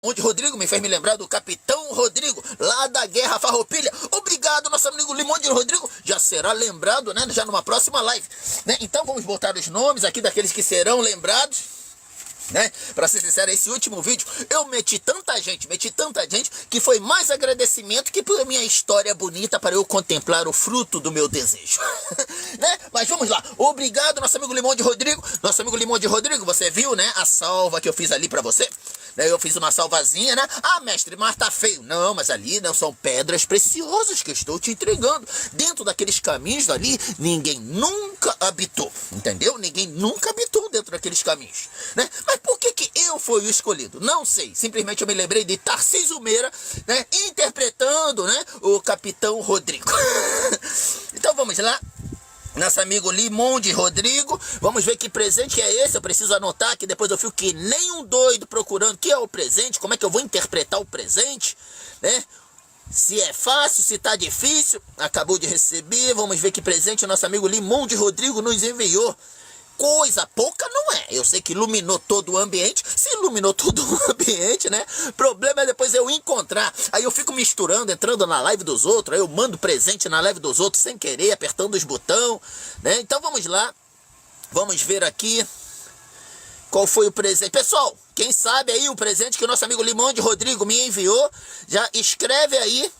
Onde Rodrigo me fez me lembrar do Capitão Rodrigo, lá da Guerra Farroupilha. Obrigado, nosso amigo Limonde Rodrigo. Já será lembrado, né? Já numa próxima live, né? Então vamos botar os nomes aqui daqueles que serão lembrados, né? Pra ser sincero, esse último vídeo eu meti tanta gente, que foi mais agradecimento que por minha história bonita para eu contemplar o fruto do meu desejo. Né? Mas vamos lá. Obrigado, nosso amigo Limonde Rodrigo. Nosso amigo Limonde Rodrigo, você viu, né? A salva que eu fiz ali pra você. Eu fiz uma salvazinha, né? Ah, mestre, mas tá feio. Não, mas ali não são pedras preciosas que eu estou te entregando. Dentro daqueles caminhos ali, ninguém nunca habitou, entendeu? Ninguém nunca habitou dentro daqueles caminhos, né? Mas por que que eu fui o escolhido? Não sei. Simplesmente eu me lembrei de Tarcísio Meira, né? Interpretando, né? O Capitão Rodrigo. Então vamos lá. Nosso amigo Limonde Rodrigo, vamos ver que presente é esse. Eu preciso anotar que depois eu fico que nem um doido procurando que é o presente, como é que eu vou interpretar o presente, né? Se é fácil, se tá difícil. Acabou de receber, vamos ver que presente o nosso amigo Limonde Rodrigo nos enviou. Coisa pouca não é. Eu sei que iluminou todo o ambiente. Se iluminou todo o ambiente, né? Problema é depois eu encontrar. Aí eu fico misturando, entrando na live dos outros. Aí eu mando presente na live dos outros sem querer, apertando os botões, né? Então vamos lá. Vamos ver aqui qual foi o presente. Pessoal, quem sabe aí o presente que o nosso amigo Limonde Rodrigo me enviou, já escreve aí.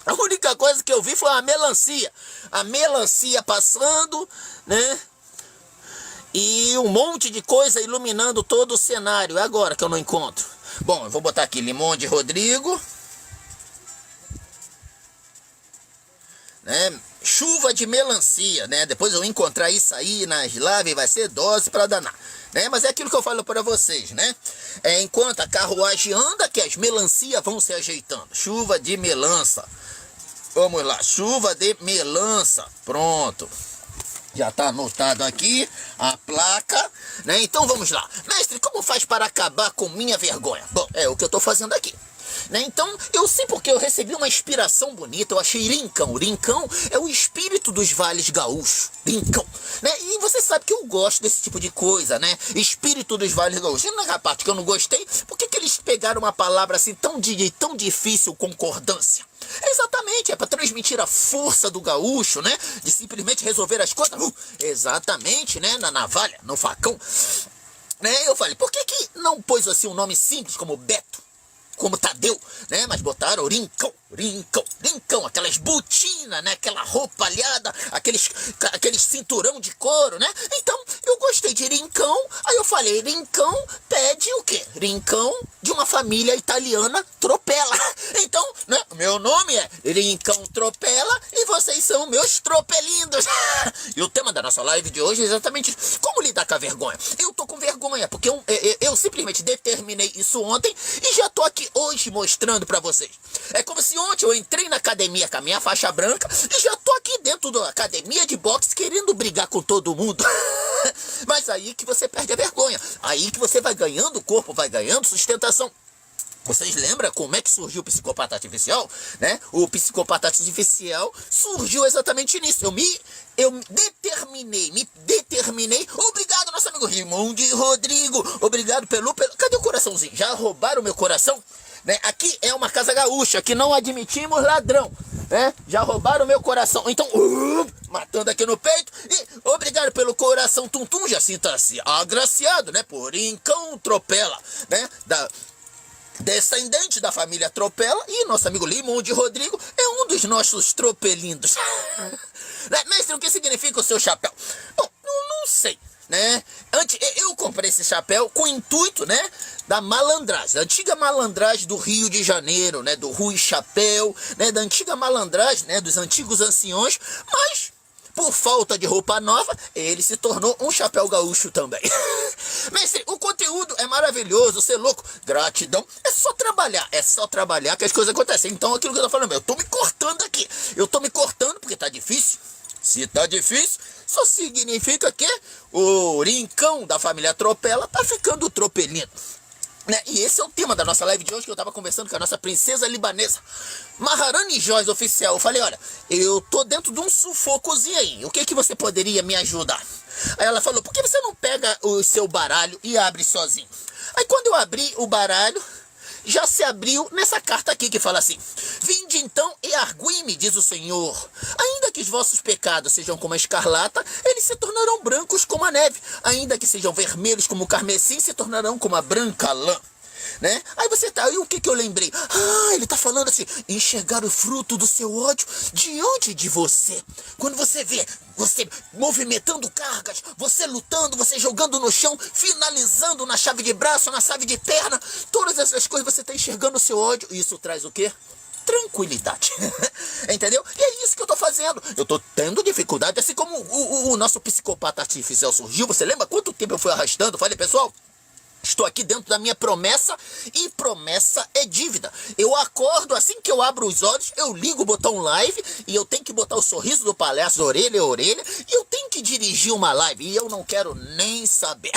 A única coisa que eu vi foi a melancia. A melancia passando, né? E um monte de coisa iluminando todo o cenário. É agora que eu não encontro. Bom, eu vou botar aqui Limonde Rodrigo, né? Chuva de melancia, né? Depois eu encontrar isso aí nas lives, vai ser dose pra danar, né? Mas é aquilo que eu falo para vocês, né? Enquanto a carruagem anda, que as melancias vão se ajeitando. Chuva de melança. Vamos lá, chuva de melança. Pronto. Já está anotado aqui a placa, né? Então vamos lá. Mestre, como faz para acabar com minha vergonha? Bom, é o que eu estou fazendo aqui, né? Então, eu sei porque eu recebi uma inspiração bonita. Eu achei Rincão. Rincão é o espírito dos vales gaúchos. Rincão, né? E você sabe que eu gosto desse tipo de coisa, né? Espírito dos vales gaúchos. E na parte que eu não gostei, por que eles pegaram uma palavra assim tão difícil, concordância? Exatamente, é para transmitir a força do gaúcho, né? De simplesmente resolver as coisas. Exatamente, né? Na navalha, no facão. Né? Eu falei, por que não pôs assim um nome simples como Beto? Como Tadeu, né? Mas botaram Rincão, aquelas botinas, né? Aquela roupa alhada, aqueles cinturão de couro, né? Então, eu gostei de Rincão, aí eu falei, Rincão pede o quê? Rincão de uma família italiana Tropella. Então, né? Meu nome é Rincão Tropella e vocês são meus tropelindos. E o tema da nossa live de hoje é exatamente como lidar com a vergonha. Eu tô com vergonha, porque eu simplesmente determinei isso ontem e já tô aqui hoje mostrando pra vocês. É como se ontem eu entrei na academia com a minha faixa branca e já tô aqui dentro da academia de boxe querendo brigar com todo mundo. Mas aí que você perde a vergonha. Aí que você vai ganhando corpo, vai ganhando sustentação. Vocês lembram como é que surgiu o psicopata artificial, né? O psicopata artificial surgiu exatamente nisso. Eu me determinei. Obrigado, nosso amigo Limonde Rodrigo. Obrigado pelo... Cadê o coraçãozinho? Já roubaram o meu coração? Né? Aqui é uma casa gaúcha, aqui não admitimos ladrão, né? Já roubaram o meu coração. Então, matando aqui no peito. E obrigado pelo coração tum-tum. Já sinta-se agraciado, né? Por Rincão Tropella, né? Descendente da família Tropella, e nosso amigo Limonde Rodrigo é um dos nossos tropelindos. Mestre, o que significa o seu chapéu? Bom, não sei, né? Eu comprei esse chapéu com o intuito, né, da malandragem, da antiga malandragem do Rio de Janeiro, né, do Rui Chapéu, né, da antiga malandragem, né, dos antigos anciões, mas por falta de roupa nova, ele se tornou um chapéu gaúcho também. Mestre, o conteúdo é maravilhoso, você é louco. Gratidão, é só trabalhar que as coisas acontecem. Então aquilo que eu tô falando, eu tô me cortando aqui. Eu tô me cortando porque tá difícil. Se tá difícil, só significa que o Rincão da família Tropella tá ficando tropelino. Né? E esse é o tema da nossa live de hoje, que eu tava conversando com a nossa princesa libanesa Maharani Joyce oficial. Eu falei, olha, eu tô dentro de um sufocozinho aí, o que você poderia me ajudar? Aí ela falou, por que você não pega o seu baralho e abre sozinho? Aí quando eu abri o baralho, já se abriu nessa carta aqui que fala assim: vinde então e argui-me, diz o Senhor. Ainda que os vossos pecados sejam como a escarlata, eles se tornarão brancos como a neve. Ainda que sejam vermelhos como o carmesim, se tornarão como a branca lã. Né? Aí você tá, aí o que eu lembrei? Ele tá falando assim: enxergar o fruto do seu ódio diante de você. Quando você vê você movimentando cargas, você lutando, você jogando no chão, finalizando na chave de braço, na chave de perna, todas essas coisas, você tá enxergando o seu ódio. Isso traz o quê? Tranquilidade. Entendeu? E é isso que eu tô fazendo. Eu tô tendo dificuldade, assim como o nosso psicopata artificial surgiu. Você lembra quanto tempo eu fui arrastando? Falei, pessoal, estou aqui dentro da minha promessa, e promessa é dívida. Eu acordo, assim que eu abro os olhos, eu ligo o botão live, e eu tenho que botar o sorriso do palhaço, orelha a orelha, e eu tenho que dirigir uma live, e eu não quero nem saber.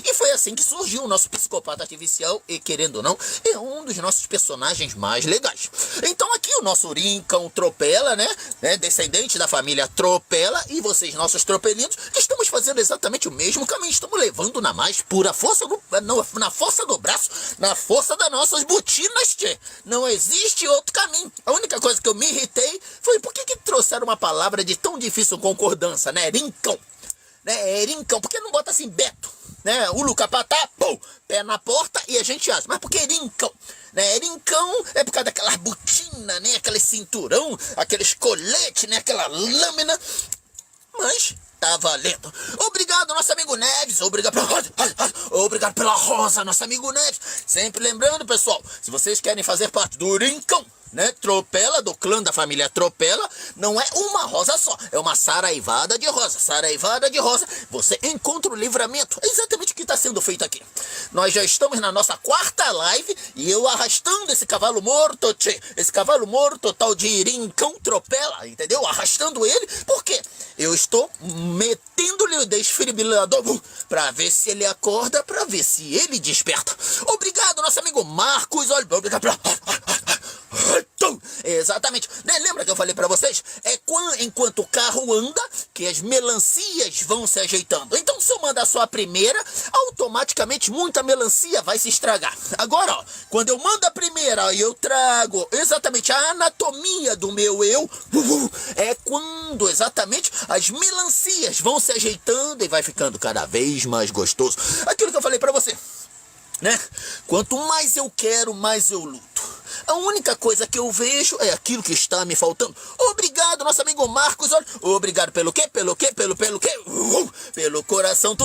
E foi assim que surgiu o nosso psicopata artificial, e querendo ou não, é um dos nossos personagens mais legais. Então aqui o nosso Rincão Tropela, né, descendente da família Tropela, e vocês, nossos tropelinhos, estamos fazendo exatamente o mesmo caminho, estamos levando na mais pura força na força do braço, na força das nossas botinas, tchê. Não existe outro caminho. A única coisa que eu me irritei foi por que trouxeram uma palavra de tão difícil concordância, né? Rincão. Né? Rincão. Por que não bota assim Beto? Né? O Lucapatá, pum, pé na porta e a gente acha. Mas por que rincão? Né? Rincão é por causa daquelas botinas, né? Aquele cinturão, aqueles coletes, né? Aquela lâmina. Mas tá valendo. Obrigado, nosso amigo Neves. Obrigado pela rosa, nosso amigo Neves. Sempre lembrando, pessoal, se vocês querem fazer parte do Rincão, né, Tropela, do clã da família Tropela, não é uma rosa só, é uma saraivada de rosa. Saraivada de rosa, você encontra o livramento. É exatamente o que está sendo feito aqui. Nós já estamos na nossa 4ª live, e eu arrastando esse cavalo morto, tchê, esse cavalo morto tal de Rincão Tropela, entendeu? Arrastando ele, por quê? Eu estou metendo-lhe o desfibrilador para ver se ele acorda, para ver se ele desperta. Obrigado, nosso amigo Marcos. Olha, obrigado. Exatamente. Né? Lembra que eu falei pra vocês? É enquanto o carro anda que as melancias vão se ajeitando. Então, se eu mandar só a primeira, automaticamente muita melancia vai se estragar. Agora, ó, quando eu mando a primeira e eu trago exatamente a anatomia do meu eu, é quando exatamente as melancias vão se ajeitando e vai ficando cada vez mais gostoso. Aquilo que eu falei pra você, né? Quanto mais eu quero, mais eu luto. A única coisa que eu vejo é aquilo que está me faltando. Obrigado, nosso amigo Marcos. Olha, obrigado pelo quê? Pelo quê? Pelo quê? Pelo coração.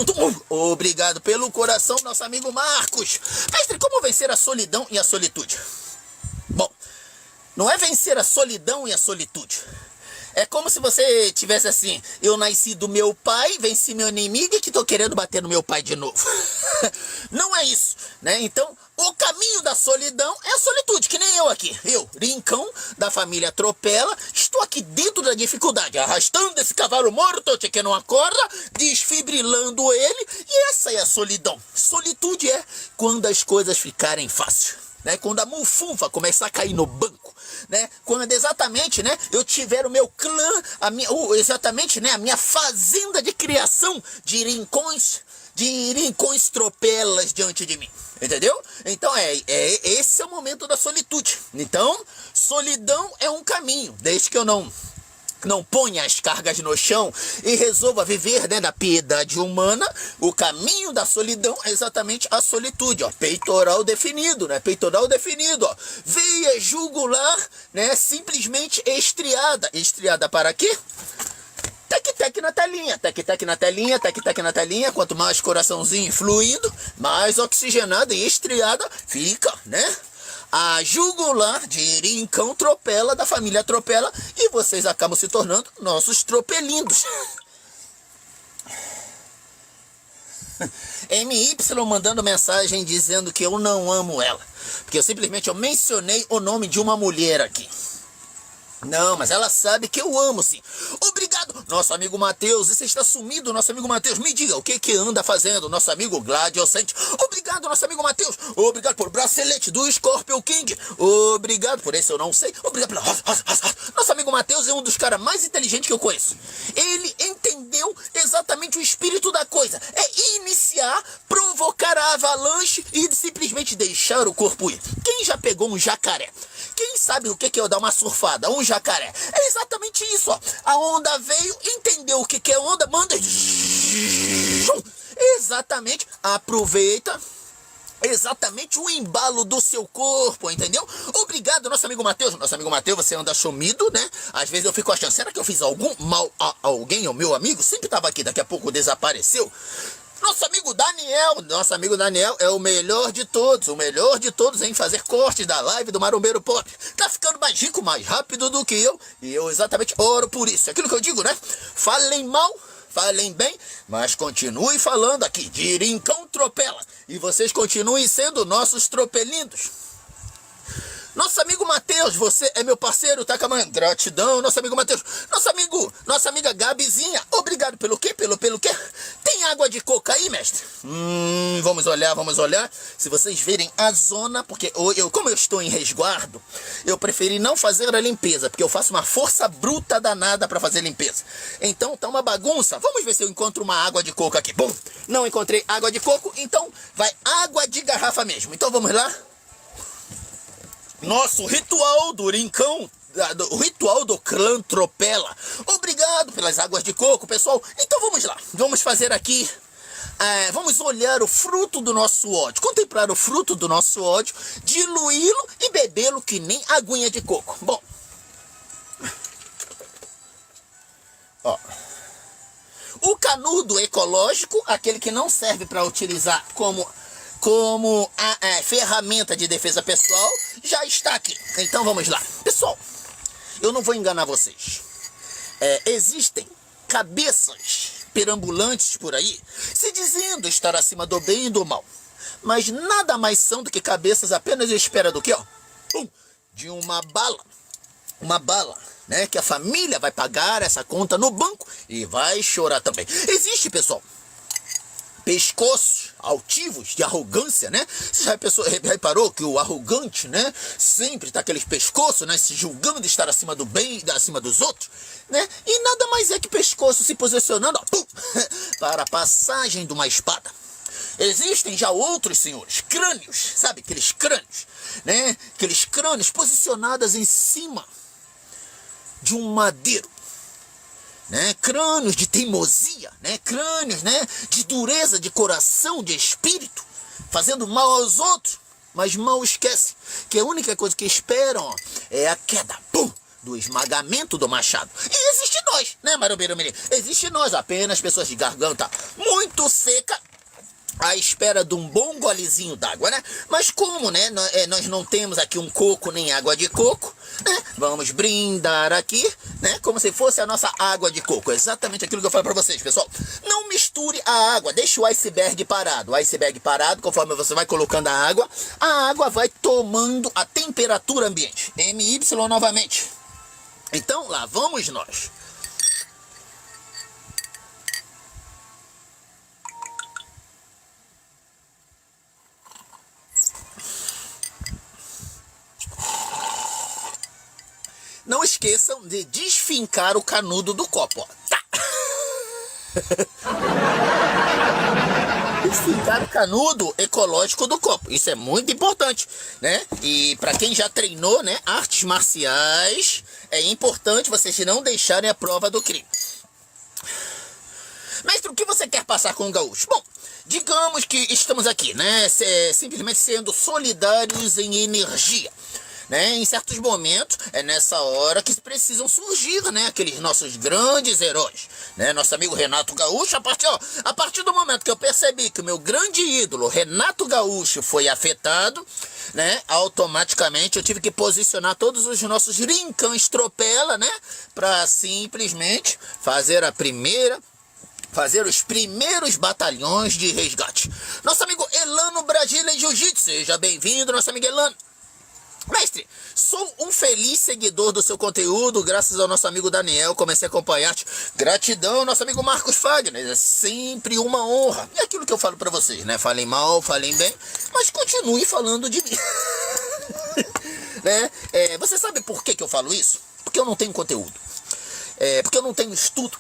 Obrigado pelo coração, nosso amigo Marcos. Mestre, como vencer a solidão e a solitude? Bom, não é vencer a solidão e a solitude. É como se você tivesse assim: eu nasci do meu pai, venci meu inimigo e que tô querendo bater no meu pai de novo. Não é isso, né? Então, o caminho da solidão é a solitude, que nem eu aqui. Eu, Rincão, da família Tropela, estou aqui dentro da dificuldade, arrastando esse cavalo morto que não acorda, desfibrilando ele, e essa é a solidão. Solitude é quando as coisas ficarem fáceis, né? Quando a mufunfa começar a cair no banco, né? Quando exatamente, né, eu tiver o meu clã, exatamente, né, a minha fazenda de criação de rincões tropelas diante de mim, entendeu? Então esse é o momento da solitude. Então, solidão é um caminho, desde que eu não ponha as cargas no chão e resolva viver, né, da piedade humana. O caminho da solidão é exatamente a solitude, ó. Peitoral definido, né? Peitoral definido, ó. Veia jugular, né? Simplesmente estriada. Estriada para quê? Tec-tec na telinha, tec-tec na telinha, tec-tec na telinha. Quanto mais coraçãozinho fluindo, mais oxigenada e estriada fica, né? A jugular de Rincão Tropela, da família Tropela, e vocês acabam se tornando nossos tropelindos. MY mandando mensagem dizendo que eu não amo ela, porque eu mencionei o nome de uma mulher aqui. Não, mas ela sabe que eu amo, sim. Obrigado, nosso amigo Matheus. Você está sumido, nosso amigo Matheus. Me diga, o que anda fazendo, nosso amigo Gladiocente? Obrigado, nosso amigo Matheus. Obrigado por bracelete do Scorpion King. Obrigado por esse eu não sei. Obrigado pela rosa. Nosso amigo Matheus é um dos caras mais inteligentes que eu conheço. Ele entendeu entendeu exatamente o espírito da coisa. É iniciar, provocar a avalanche e simplesmente deixar o corpo ir. Quem já pegou um jacaré? Quem sabe o que é dar uma surfada? Um jacaré. É exatamente isso, ó. A onda veio, entendeu o que é onda, manda... Exatamente, aproveita exatamente o embalo do seu corpo, entendeu? Obrigado, nosso amigo Matheus. Nosso amigo Matheus, você anda sumido, né? Às vezes eu fico achando, será que eu fiz algum mal a alguém, ao meu amigo? Sempre tava aqui, daqui a pouco desapareceu. Nosso amigo Daniel é o melhor de todos em fazer cortes da live do Marombeiro Pop. Tá ficando mais rico, mais rápido do que eu, e eu exatamente oro por isso. É aquilo que eu digo, né? Falem mal, falem bem, mas continue falando aqui de Rincão Tropela. E vocês continuem sendo nossos tropelindos. Nosso amigo Matheus, você é meu parceiro, tá, Camarão? Gratidão, nosso amigo Matheus. Nossa amiga Gabizinha, obrigado pelo quê? Pelo quê? Tem água de coco aí, mestre? Vamos olhar. Se vocês verem a zona, porque como eu estou em resguardo, eu preferi não fazer a limpeza, porque eu faço uma força bruta danada para fazer limpeza. Então tá uma bagunça. Vamos ver se eu encontro uma água de coco aqui. Bom, não encontrei água de coco, então vai água de garrafa mesmo. Então vamos lá. Nosso ritual do Rincão, o ritual do clã Tropela. Obrigado pelas águas de coco, pessoal. Então vamos lá, vamos fazer aqui, vamos olhar o fruto do nosso ódio, contemplar o fruto do nosso ódio, diluí-lo e bebê-lo que nem aguinha de coco. Bom, ó, o canudo ecológico, aquele que não serve para utilizar como a ferramenta de defesa pessoal, já está aqui. Então vamos lá. Pessoal, eu não vou enganar vocês. Existem cabeças perambulantes por aí, se dizendo estar acima do bem e do mal. Mas nada mais são do que cabeças apenas à espera do quê? De uma bala. Uma bala, né? Que a família vai pagar essa conta no banco e vai chorar também. Existe, pessoal, pescoços altivos de arrogância, né? Você já reparou que o arrogante, né? Sempre tá aqueles pescoços, né? Se julgando estar acima do bem e acima dos outros, né? E nada mais é que pescoço se posicionando, ó, para a passagem de uma espada. Existem já outros, senhores, crânios, sabe? Aqueles crânios, né? Aqueles crânios posicionados em cima de um madeiro. Né, crânios de teimosia, né, crânios, né, de dureza de coração, de espírito, fazendo mal aos outros, mas mal esquece que a única coisa que esperam, ó, é a queda, do esmagamento do machado. E existe nós, né, Marombeiro Mirim? Existe nós, apenas pessoas de garganta muito seca, à espera de um bom golezinho d'água, né? Mas como, né, nós não temos aqui um coco nem água de coco, né? Vamos brindar aqui, né? Como se fosse a nossa água de coco. Exatamente aquilo que eu falo pra vocês, pessoal. Não misture a água, deixe o iceberg parado. O iceberg parado, conforme você vai colocando a água vai tomando a temperatura ambiente. MY novamente. Então, lá vamos nós. Não esqueçam de desfincar o canudo do copo, ó. Tá. Desfincar o canudo ecológico do copo. Isso é muito importante, né? E para quem já treinou, né, artes marciais, é importante vocês não deixarem a prova do crime. Mestre, o que você quer passar com o gaúcho? Bom, digamos que estamos aqui, né, simplesmente sendo solidários em energia. Né, em certos momentos, é nessa hora que precisam surgir, né, aqueles nossos grandes heróis, né, nosso amigo Renato Gaúcho. A partir do momento que eu percebi que o meu grande ídolo, Renato Gaúcho, foi afetado, né, automaticamente eu tive que posicionar todos os nossos rincães Tropela, né, para simplesmente fazer os primeiros batalhões de resgate. Nosso amigo Elano Brasília Jiu-Jitsu, seja bem-vindo, nosso amigo Elano. Mestre, sou um feliz seguidor do seu conteúdo, graças ao nosso amigo Daniel, comecei a acompanhar-te. Gratidão, nosso amigo Marcos Fagner, é sempre uma honra. E aquilo que eu falo pra vocês, né, falem mal, falem bem, mas continue falando de mim. Né? Você sabe por que eu falo isso? Porque eu não tenho conteúdo, porque eu não tenho estudo,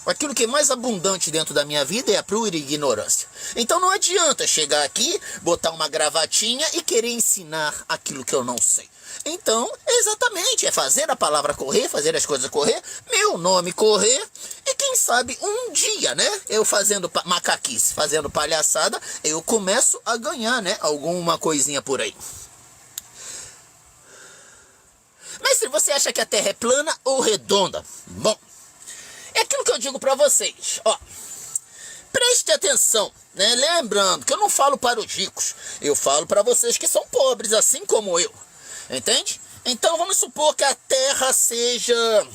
Aquilo que é mais abundante dentro da minha vida é a pura ignorância. Então não adianta chegar aqui, botar uma gravatinha e querer ensinar aquilo que eu não sei. Então, exatamente, é fazer a palavra correr, fazer as coisas correr, meu nome correr, e quem sabe um dia, né, eu fazendo macaquice, fazendo palhaçada, eu começo a ganhar, né, alguma coisinha por aí. Mestre, você acha que a Terra é plana ou redonda? Bom, é aquilo que eu digo pra vocês, ó. Preste atenção, né? Lembrando que eu não falo para os ricos, eu falo para vocês que são pobres, assim como eu. Entende? Então vamos supor que a Terra seja...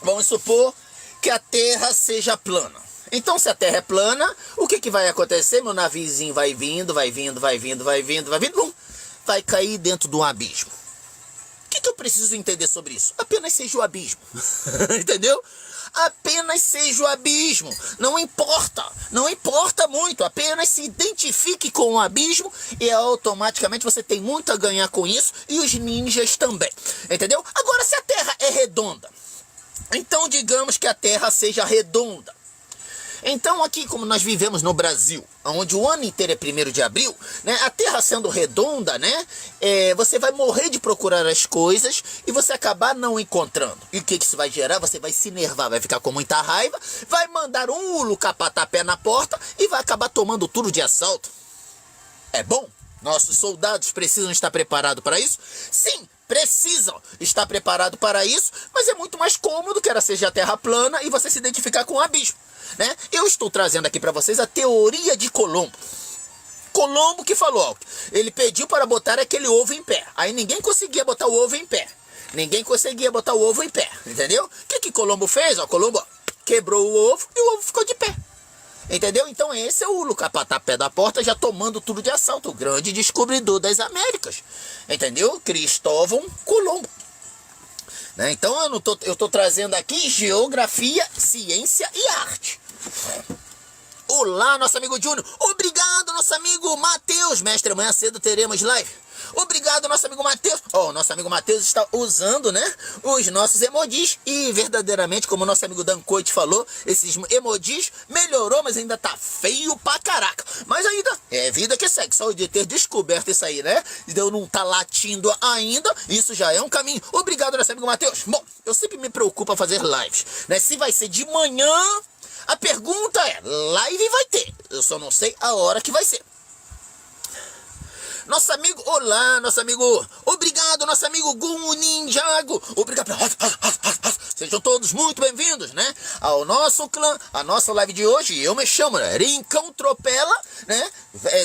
Vamos supor que a Terra seja plana. Então se a Terra é plana, o que vai acontecer? Meu naviozinho vai vindo, bum, vai cair dentro de um abismo. O que eu preciso entender sobre isso? Apenas seja o abismo. Entendeu? Apenas seja o abismo. Não importa muito. Apenas se identifique com o abismo e automaticamente você tem muito a ganhar com isso. E os ninjas também. Entendeu? Agora, se a Terra é redonda, então digamos que a Terra seja redonda. Então aqui, como nós vivemos no Brasil, onde o ano inteiro é 1º de abril, né, a Terra sendo redonda, né, você vai morrer de procurar as coisas e você acabar não encontrando. E o que isso vai gerar? Você vai se enervar, vai ficar com muita raiva, vai mandar um ulo capatapé na porta e vai acabar tomando tudo de assalto. É bom? Nossos soldados precisam estar preparados para isso? Sim, precisam estar preparados para isso, mas é muito mais cômodo que ela seja a Terra plana e você se identificar com o abismo. Né? Eu estou trazendo aqui para vocês a teoria de Colombo. Colombo que falou, ele pediu para botar aquele ovo em pé. Aí ninguém conseguia botar o ovo em pé. Entendeu? O que Colombo fez? Colombo quebrou o ovo e o ovo ficou de pé. Entendeu? Então esse é o capatapé da porta já tomando tudo de assalto. O grande descobridor das Américas. Entendeu? Cristóvão Colombo. Né? Então eu tô trazendo aqui geografia, ciência e arte. Olá, nosso amigo Júnior. Obrigado, nosso amigo Matheus. Mestre, amanhã cedo teremos live. Obrigado, nosso amigo Matheus. Nosso amigo Matheus está usando, né, os nossos emojis. E verdadeiramente, como o nosso amigo Dan Coit falou, esses emojis melhorou, mas ainda tá feio pra caraca. Mas ainda é vida que segue. Só de ter descoberto isso aí, né? De eu não tá latindo ainda, isso já é um caminho. Obrigado, nosso amigo Matheus. Bom, eu sempre me preocupo a fazer lives, né? Se vai ser de manhã, a pergunta é, live vai ter. Eu só não sei a hora que vai ser. Nosso amigo, olá, nosso amigo, obrigado, nosso amigo Gun Ninjago, obrigado, sejam todos muito bem-vindos, né, ao nosso clã, a nossa live de hoje. Eu me chamo, né, Rincão Tropela, né,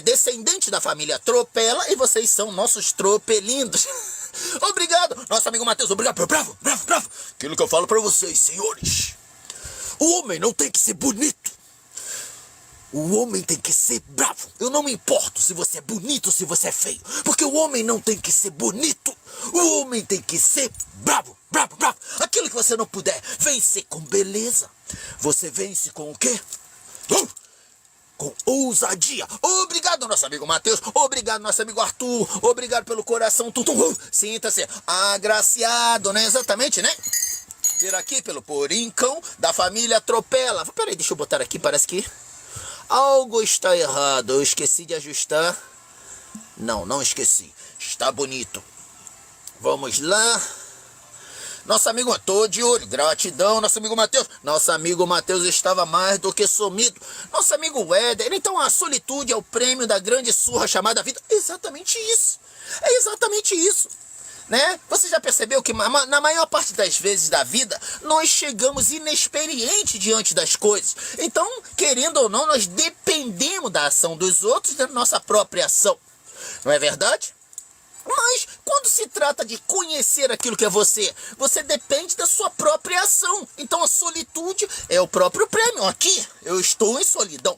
descendente da família Tropela, e vocês são nossos tropelindos. Obrigado, nosso amigo Matheus, obrigado, bravo, aquilo que eu falo pra vocês, senhores, o homem não tem que ser bonito. O homem tem que ser bravo. Eu não me importo se você é bonito ou se você é feio. Porque o homem não tem que ser bonito. O homem tem que ser bravo. Aquilo que você não puder vencer com beleza, você vence com o quê? Com ousadia. Obrigado, nosso amigo Matheus. Obrigado, nosso amigo Arthur. Obrigado pelo coração. Sinta-se agraciado, né? Exatamente, né? Por aqui, pelo Porincão da família Tropela. Peraí, deixa eu botar aqui, parece que algo está errado. Eu esqueci de ajustar. Não esqueci. Está bonito. Vamos lá. Nosso amigo, tô de olho. Gratidão, nosso amigo Matheus. Nosso amigo Matheus estava mais do que sumido. Nosso amigo Éder. Então a solitude é o prêmio da grande surra chamada vida. Exatamente isso. É exatamente isso. Né? Você já percebeu que na maior parte das vezes da vida nós chegamos inexperientes diante das coisas. Então, querendo ou não, nós dependemos da ação dos outros e da nossa própria ação. Não é verdade? Mas quando se trata de conhecer aquilo que é você, você depende da sua própria ação. Então a solitude é o próprio prêmio. Aqui eu estou em solidão.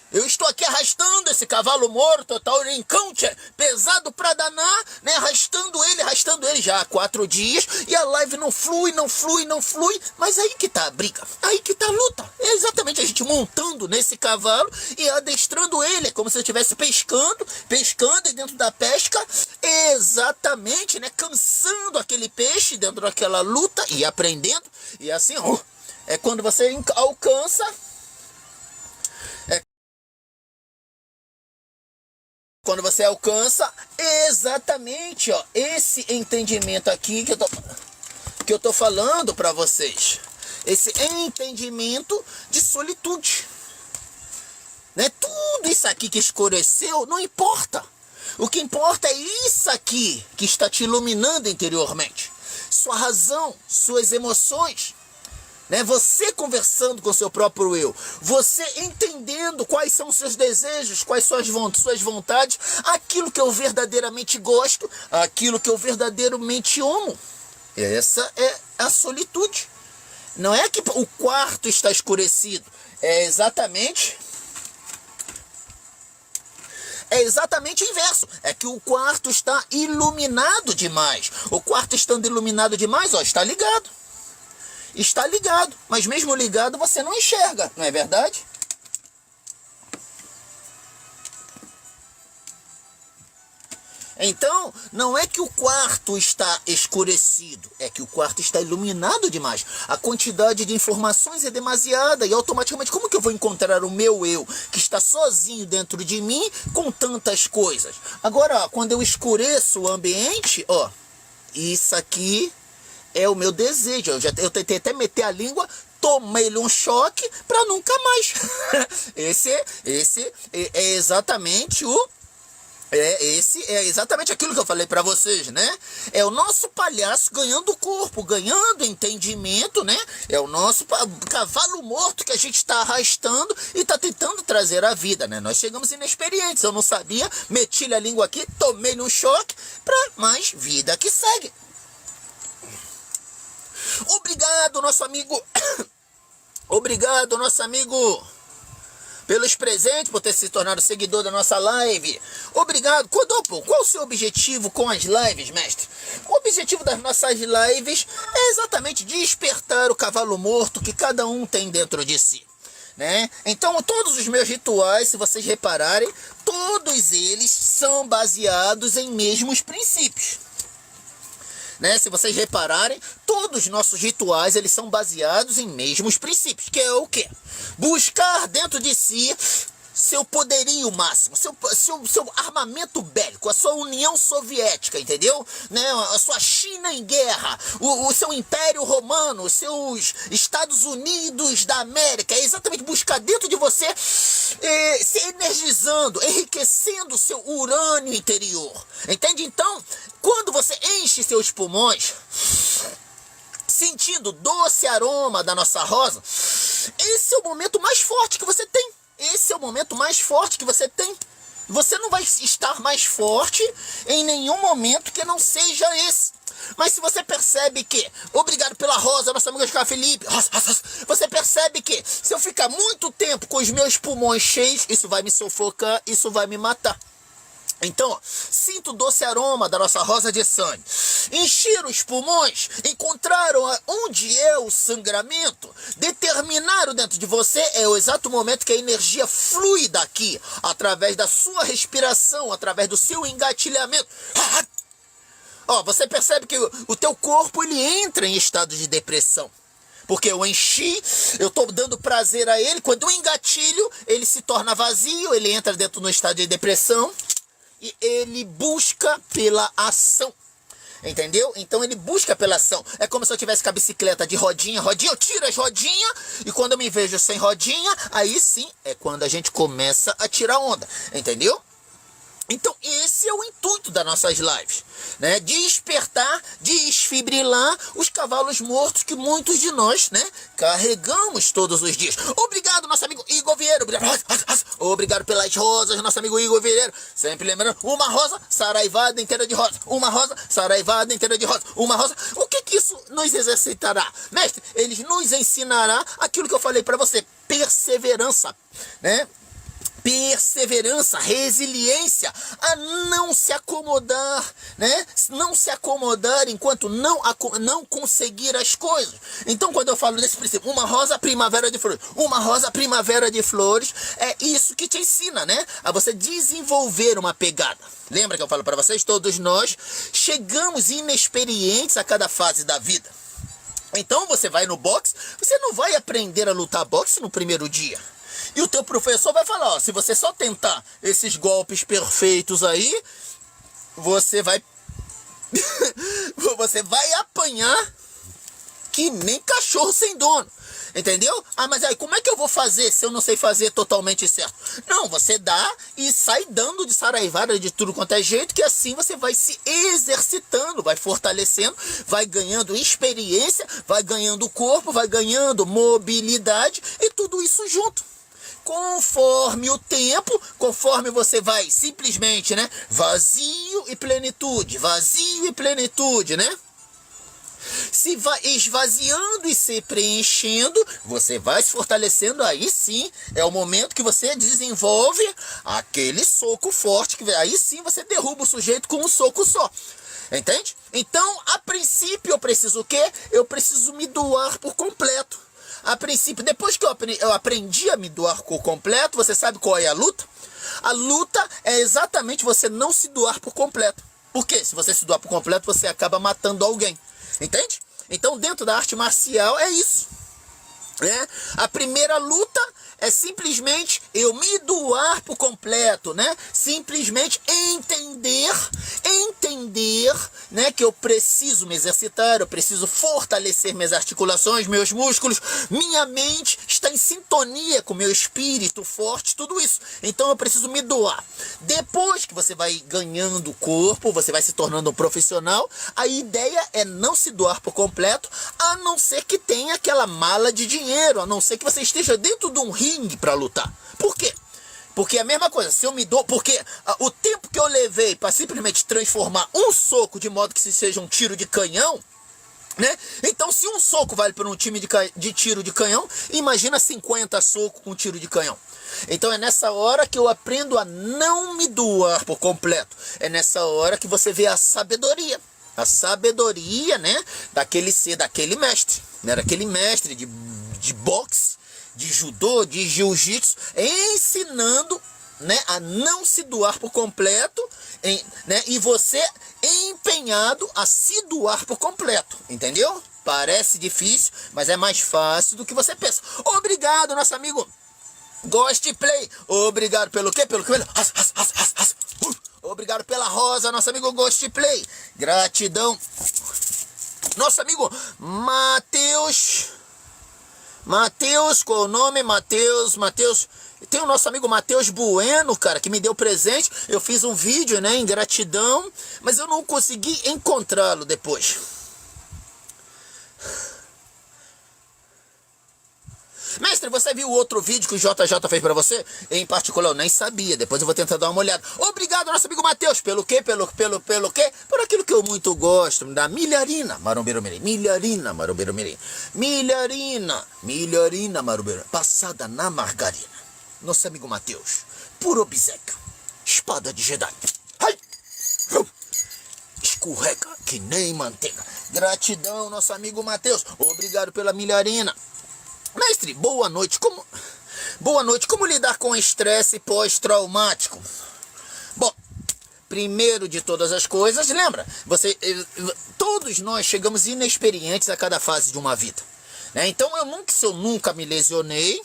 Eu estou aqui arrastando esse cavalo morto, tal, pesado pra danar, né? Arrastando ele já há 4 dias. E a live não flui. Mas aí que tá a briga, aí que tá a luta. É exatamente a gente montando nesse cavalo e adestrando ele. É como se eu estivesse pescando e dentro da pesca, exatamente, né? Cansando aquele peixe dentro daquela luta e aprendendo. E assim, É quando você alcança, é quando você alcança exatamente, ó, esse entendimento aqui que eu tô falando para vocês. Esse entendimento de solitude, né? Tudo isso aqui que escureceu não importa. O que importa é isso aqui que está te iluminando interiormente. Sua razão, suas emoções, né? Você conversando com o seu próprio eu. Você entendendo quais são os seus desejos, quais são suas vontades, aquilo que eu verdadeiramente gosto, aquilo que eu verdadeiramente amo. Essa é a solitude. Não é que o quarto está escurecido. É exatamente o inverso. É que o quarto está iluminado demais. O quarto estando iluminado demais, ó, está ligado. Está ligado. Mas mesmo ligado você não enxerga, não é verdade? Então, não é que o quarto está escurecido, é que o quarto está iluminado demais. A quantidade de informações é demasiada e automaticamente como que eu vou encontrar o meu eu, que está sozinho dentro de mim com tantas coisas? Agora, ó, quando eu escureço o ambiente, ó, isso aqui é o meu desejo. Eu tentei até meter a língua, tomei-lhe um choque para nunca mais. Esse é exatamente esse é exatamente aquilo que eu falei para vocês, né? É o nosso palhaço ganhando corpo, ganhando entendimento, né? É o nosso cavalo morto que a gente está arrastando e está tentando trazer à vida, né? Nós chegamos inexperientes, eu não sabia, meti-lhe a língua aqui, tomei-lhe um choque, para mais vida que segue. Obrigado, nosso amigo. Obrigado, nosso amigo, pelos presentes, por ter se tornado seguidor da nossa live. Obrigado. Kodopo, qual o seu objetivo com as lives, mestre? O objetivo das nossas lives é exatamente despertar o cavalo morto que cada um tem dentro de si, né? Então, todos os meus rituais, se vocês repararem, todos eles são baseados em mesmos princípios. Né? Se vocês repararem, todos os nossos rituais eles são baseados em mesmos princípios, que é o quê? Buscar dentro de si seu poderio máximo, seu armamento bélico, a sua União Soviética, entendeu? Né? A sua China em guerra, o seu Império Romano, os seus Estados Unidos da América, é exatamente buscar dentro de você, se energizando, enriquecendo o seu urânio interior, entende? Então, quando você enche seus pulmões, sentindo o doce aroma da nossa rosa, esse é o momento mais forte que você tem. Esse é o momento mais forte que você tem. Você não vai estar mais forte em nenhum momento que não seja esse. Mas se você percebe que, obrigado pela rosa, nosso amigo Oscar Felipe, você percebe que se eu ficar muito tempo com os meus pulmões cheios, isso vai me sufocar, isso vai me matar. Então, ó, sinta o doce aroma da nossa rosa de sangue. Encher os pulmões, encontraram onde é o sangramento, determinaram dentro de você, é o exato momento que a energia flui daqui, através da sua respiração, através do seu engatilhamento. Ó, você percebe que o teu corpo ele entra em estado de depressão. Porque eu enchi, eu estou dando prazer a ele, quando eu engatilho, ele se torna vazio, ele entra dentro do estado de depressão. E ele busca pela ação, entendeu? Então ele busca pela ação. É como se eu tivesse com a bicicleta de rodinha, eu tiro as rodinhas, e quando eu me vejo sem rodinha, aí sim é quando a gente começa a tirar onda, entendeu? Então esse é o intuito das nossas lives, né? Despertar, desfibrilar os cavalos mortos que muitos de nós, né, carregamos todos os dias. Obrigado, nosso amigo Igor Vieira. Obrigado pelas rosas, nosso amigo Igor Vieira. Sempre lembrando, uma rosa saraivada inteira de rosa. Uma rosa saraivada inteira de rosa. Uma rosa. O que isso nos exercitará? Mestre, eles nos ensinará aquilo que eu falei para você. Perseverança, né? Perseverança, resiliência, a não se acomodar, né? Não se acomodar enquanto não conseguir as coisas. Então, quando eu falo desse princípio, uma rosa primavera de flores, uma rosa primavera de flores, é isso que te ensina, né? A você desenvolver uma pegada. Lembra que eu falo para vocês? Todos nós chegamos inexperientes a cada fase da vida. Então você vai no boxe, você não vai aprender a lutar boxe no primeiro dia. E o teu professor vai falar, ó, se você só tentar esses golpes perfeitos aí, você vai você vai apanhar que nem cachorro sem dono. Entendeu? Ah, mas aí como é que eu vou fazer se eu não sei fazer totalmente certo? Não, você dá e sai dando de saraivada de tudo quanto é jeito, que assim você vai se exercitando, vai fortalecendo, vai ganhando experiência, vai ganhando corpo, vai ganhando mobilidade e tudo isso junto. Conforme o tempo, conforme você vai simplesmente, né? Vazio e plenitude, né? Se vai esvaziando e se preenchendo, você vai se fortalecendo, aí sim é o momento que você desenvolve aquele soco forte, que aí sim você derruba o sujeito com um soco só. Entende? Então, a princípio, eu preciso o quê? Eu preciso me doar por completo. A princípio, depois que eu aprendi a me doar por completo, você sabe qual é a luta? A luta é exatamente você não se doar por completo. Por quê? Se você se doar por completo, você acaba matando alguém. Entende? Então, dentro da arte marcial é isso. Né? A primeira luta é simplesmente eu me doar por completo, né? Simplesmente entender, né, que eu preciso me exercitar, eu preciso fortalecer minhas articulações, meus músculos, minha mente está em sintonia com meu espírito forte, tudo isso. Então eu preciso me doar. Depois que você vai ganhando corpo, você vai se tornando um profissional, a ideia é não se doar por completo, a não ser que tenha aquela mala de dinheiro, a não ser que você esteja dentro de um ringue para lutar. Por quê? Porque é a mesma coisa, se eu me dou... Porque o tempo que eu levei para simplesmente transformar um soco de modo que se seja um tiro de canhão, né? Então, se um soco vale para um time de tiro de canhão, imagina 50 socos com tiro de canhão. Então, é nessa hora que eu aprendo a não me doar por completo. É nessa hora que você vê a sabedoria. A sabedoria, né? Daquele mestre, né? Daquele mestre de boxe, de judô, de jiu-jitsu, ensinando, né, a não se doar por completo, né, e você empenhado a se doar por completo, entendeu? Parece difícil, mas é mais fácil do que você pensa. Obrigado, nosso amigo Ghost Play. Obrigado pelo quê? Pelo que? Obrigado pela rosa, nosso amigo Ghost Play. Gratidão. Nosso amigo Matheus, qual é o nome? Matheus, tem o nosso amigo Matheus Bueno, cara, que me deu presente. Eu fiz um vídeo, né, em gratidão, mas eu não consegui encontrá-lo depois. Mestre, você viu o outro vídeo que o JJ fez pra você? Em particular, eu nem sabia. Depois eu vou tentar dar uma olhada. Obrigado, nosso amigo Matheus. Pelo quê? Pelo quê? Por aquilo que eu muito gosto. Da milharina, marombeiro mirim. Milharina, marombeiro mirim. Milharina, marombeiro. Passada na margarina. Nosso amigo Matheus. Puro obséquio. Espada de Jedi. Ai! Escorrega que nem manteiga. Gratidão, nosso amigo Matheus. Obrigado pela milharina. Mestre, boa noite. Como lidar com estresse pós-traumático? Bom, primeiro de todas as coisas, lembra? Todos nós chegamos inexperientes a cada fase de uma vida, né? Então, se eu nunca me lesionei,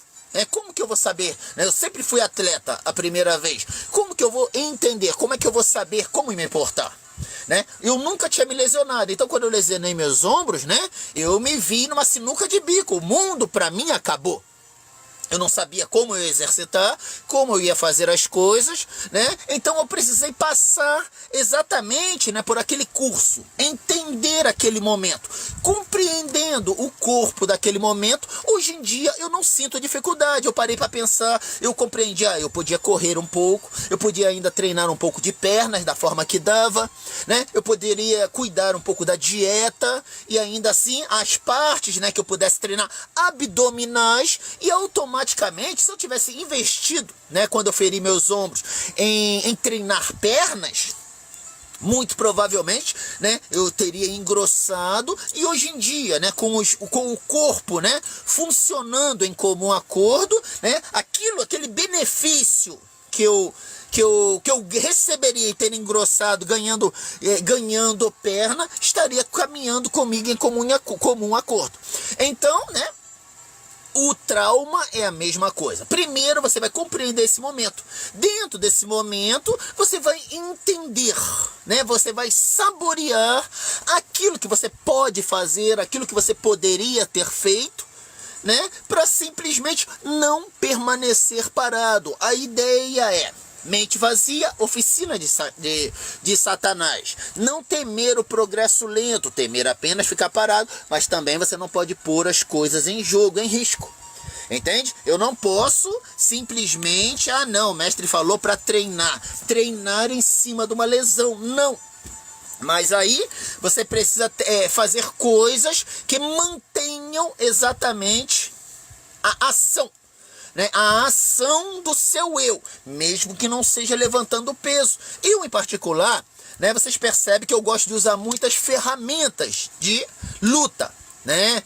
como que eu vou saber? Né? Eu sempre fui atleta a primeira vez. Como que eu vou entender? Como é que eu vou saber como me portar? Né? Eu nunca tinha me lesionado, então quando eu lesionei meus ombros, né, eu me vi numa sinuca de bico. O mundo pra mim acabou. Eu não sabia como eu ia exercitar, como eu ia fazer as coisas, né? Então eu precisei passar exatamente, né, por aquele curso, entender aquele momento, compreendendo o corpo daquele momento. Hoje em dia eu não sinto dificuldade. Eu parei para pensar, eu compreendi, eu podia correr um pouco, eu podia ainda treinar um pouco de pernas da forma que dava, né? Eu poderia cuidar um pouco da dieta e ainda assim as partes, né, que eu pudesse treinar abdominais, e automaticamente, se eu tivesse investido, né, quando eu feri meus ombros, em treinar pernas, muito provavelmente, né, eu teria engrossado, e hoje em dia, né, com o corpo, né, funcionando em comum acordo, né, aquele benefício que que eu receberia e ter engrossado, ganhando perna, estaria caminhando comigo em comum acordo. Então, né? O trauma é a mesma coisa. Primeiro você vai compreender esse momento. Dentro desse momento, você vai entender, né? Você vai saborear aquilo que você pode fazer, aquilo que você poderia ter feito, né? Para simplesmente não permanecer parado. A ideia é: mente vazia, oficina de Satanás. Não temer o progresso lento, temer apenas ficar parado, mas também você não pode pôr as coisas em jogo, em risco. Entende? Eu não posso simplesmente, não, o mestre falou para treinar em cima de uma lesão. Não. Mas aí você precisa fazer coisas que mantenham exatamente a ação. Né, a ação do seu eu, mesmo que não seja levantando peso. Eu, em particular, né, vocês percebem que eu gosto de usar muitas ferramentas de luta, né?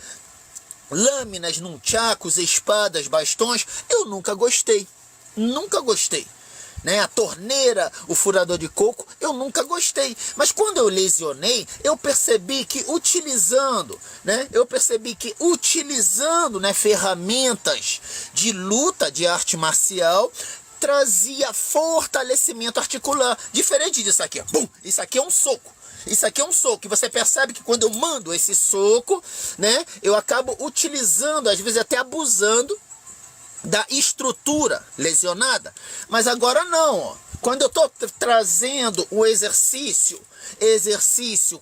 Lâminas, nunchakus, espadas, bastões, eu nunca gostei. Nunca gostei. Né, a torneira, o furador de coco, eu nunca gostei. Mas quando eu lesionei, eu percebi que utilizando, né, ferramentas de luta, de arte marcial, trazia fortalecimento articular. Diferente disso aqui, ó. Bum, isso aqui é um soco. Isso aqui é um soco, e você percebe que quando eu mando esse soco, né, eu acabo utilizando, às vezes até abusando da estrutura lesionada. Mas agora não, ó. Quando eu estou trazendo o exercício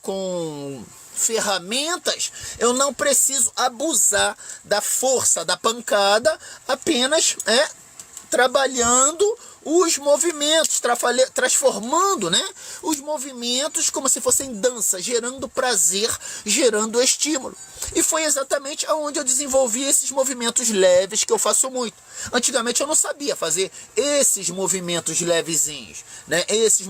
com ferramentas, eu não preciso abusar da força da pancada, apenas trabalhando os movimentos, transformando, né, os movimentos como se fossem dança, gerando prazer, gerando estímulo. E foi exatamente aonde eu desenvolvi esses movimentos leves que eu faço muito. Antigamente eu não sabia fazer esses movimentos levezinhos, né, esses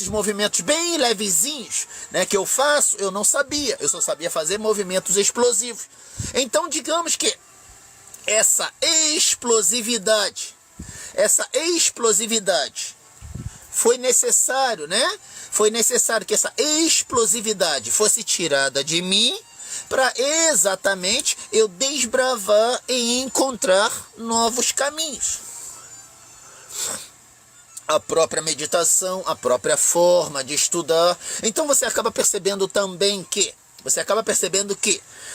movimentos bem levezinhos, né, que eu faço, eu não sabia. Eu só sabia fazer movimentos explosivos. Então, digamos que essa explosividade foi necessário, né? Foi necessário que essa explosividade fosse tirada de mim para exatamente eu desbravar e encontrar novos caminhos. A própria meditação, a própria forma de estudar. Então você acaba percebendo também que,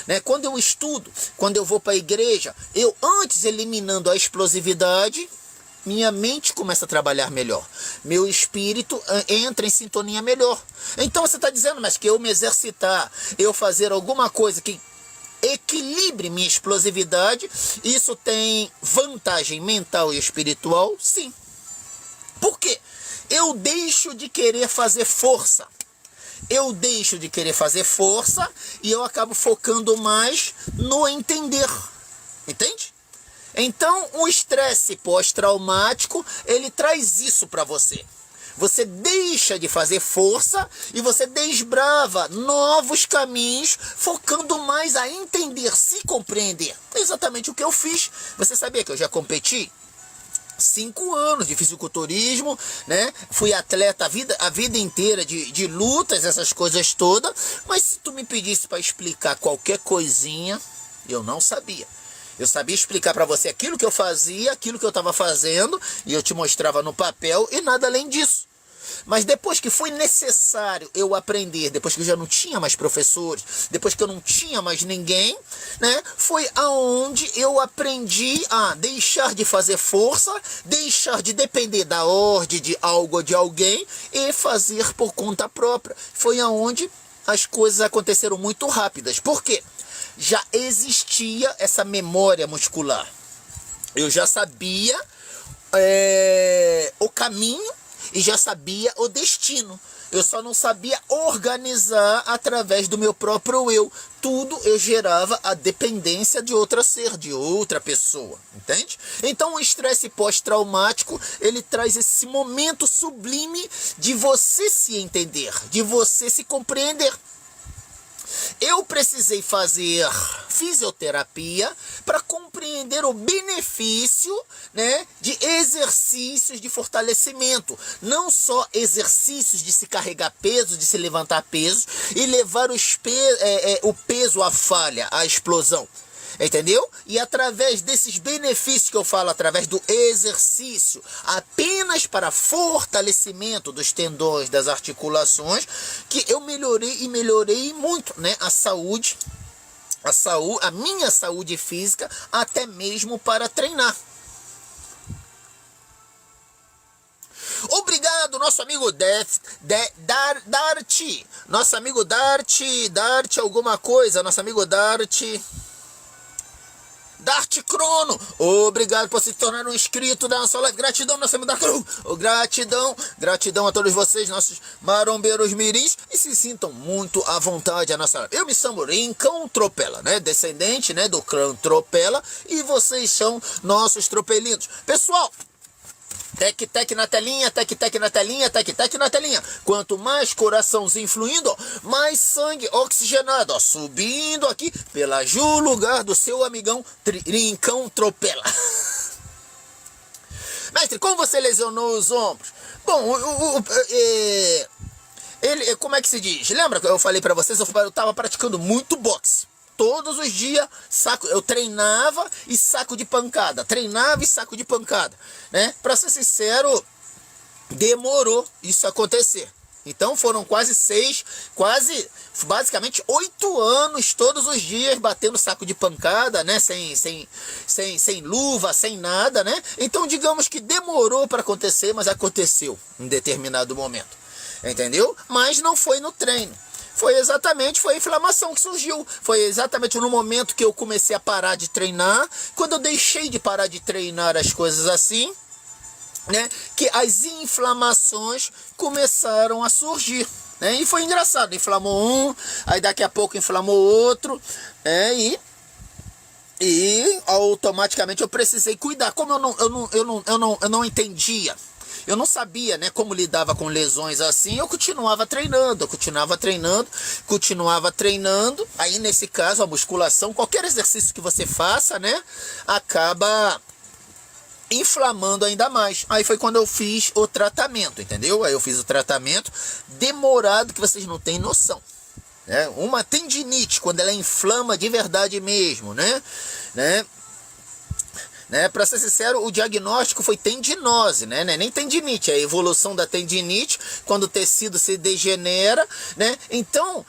né, quando eu estudo, quando eu vou para a igreja, eu antes eliminando a explosividade, minha mente começa a trabalhar melhor. Meu espírito entra em sintonia melhor. Então você está dizendo, mas que eu me exercitar, eu fazer alguma coisa que equilibre minha explosividade, isso tem vantagem mental e espiritual? Sim. Por quê? Eu deixo de querer fazer força. E eu acabo focando mais no entender. Entende? Então, o estresse pós-traumático, ele traz isso para você. Você deixa de fazer força e você desbrava novos caminhos, focando mais a entender, se compreender. É exatamente o que eu fiz. Você sabia que eu já competi 5 anos de fisiculturismo, né? Fui atleta a vida inteira de lutas, essas coisas todas. Mas se tu me pedisse para explicar qualquer coisinha, eu não sabia. Eu sabia explicar para você aquilo que eu fazia, aquilo que eu estava fazendo, e eu te mostrava no papel e nada além disso. Mas depois que foi necessário eu aprender, depois que eu já não tinha mais professores, depois que eu não tinha mais ninguém, né, foi aonde eu aprendi a deixar de fazer força, deixar de depender da ordem de algo ou de alguém e fazer por conta própria. Foi aonde as coisas aconteceram muito rápidas. Por quê? Já existia essa memória muscular. Eu já sabia o caminho e já sabia o destino. Eu só não sabia organizar através do meu próprio eu. Tudo eu gerava a dependência de outra ser, de outra pessoa, entende? Então o estresse pós-traumático, ele traz esse momento sublime de você se entender, de você se compreender. eu precisei fazer fisioterapia para compreender o benefício, né, de exercícios de fortalecimento. Não só exercícios de se carregar peso, de se levantar peso e levar o peso à falha, à explosão. Entendeu? E através desses benefícios que eu falo, através do exercício, apenas para fortalecimento dos tendões, das articulações, que eu melhorei muito, né, a minha saúde física, até mesmo para treinar. Obrigado, nosso amigo Dart, nosso amigo Dart alguma coisa, nosso amigo Dart Crono, obrigado por se tornar um inscrito da nossa live. Gratidão, nosso amigo Dark Crono. Gratidão a todos vocês, nossos marombeiros mirins, e se sintam muito à vontade a nossa live. Eu me chamo Rincão Tropela, né? Descendente, né, do clã Tropela, e vocês são nossos tropelinos. Pessoal, tec na telinha, tec na telinha. Quanto mais coraçãozinho fluindo, mais sangue oxigenado, ó, subindo aqui pela Ju, lugar do seu amigão Rincão Tropela. Mestre, como você lesionou os ombros? Bom, ele, como é que se diz? Lembra que eu falei pra vocês, eu tava praticando muito boxe. Todos os dias, eu treinava e saco de pancada. Né? Pra ser sincero, demorou isso acontecer. Então foram basicamente 8 anos, todos os dias, batendo saco de pancada, né? Sem luva, sem nada, né? Então digamos que demorou para acontecer, mas aconteceu em determinado momento. Entendeu? Mas não foi no treino. Foi a inflamação que surgiu. Foi exatamente no momento que eu comecei a parar de treinar. Quando eu deixei de parar de treinar as coisas assim, né, que as inflamações começaram a surgir. Né? E foi engraçado. Inflamou um, aí daqui a pouco inflamou outro. E automaticamente eu precisei cuidar. Como eu não entendia, eu não sabia, né, como lidava com lesões assim, eu continuava treinando. Aí nesse caso a musculação, qualquer exercício que você faça, né, acaba inflamando ainda mais. Aí foi quando eu fiz o tratamento, entendeu? Aí eu fiz o tratamento demorado, que vocês não têm noção. Uma tendinite, quando ela inflama de verdade mesmo, né? Para ser sincero, o diagnóstico foi tendinose, né? Nem tendinite, é a evolução da tendinite, quando o tecido se degenera, né? Então,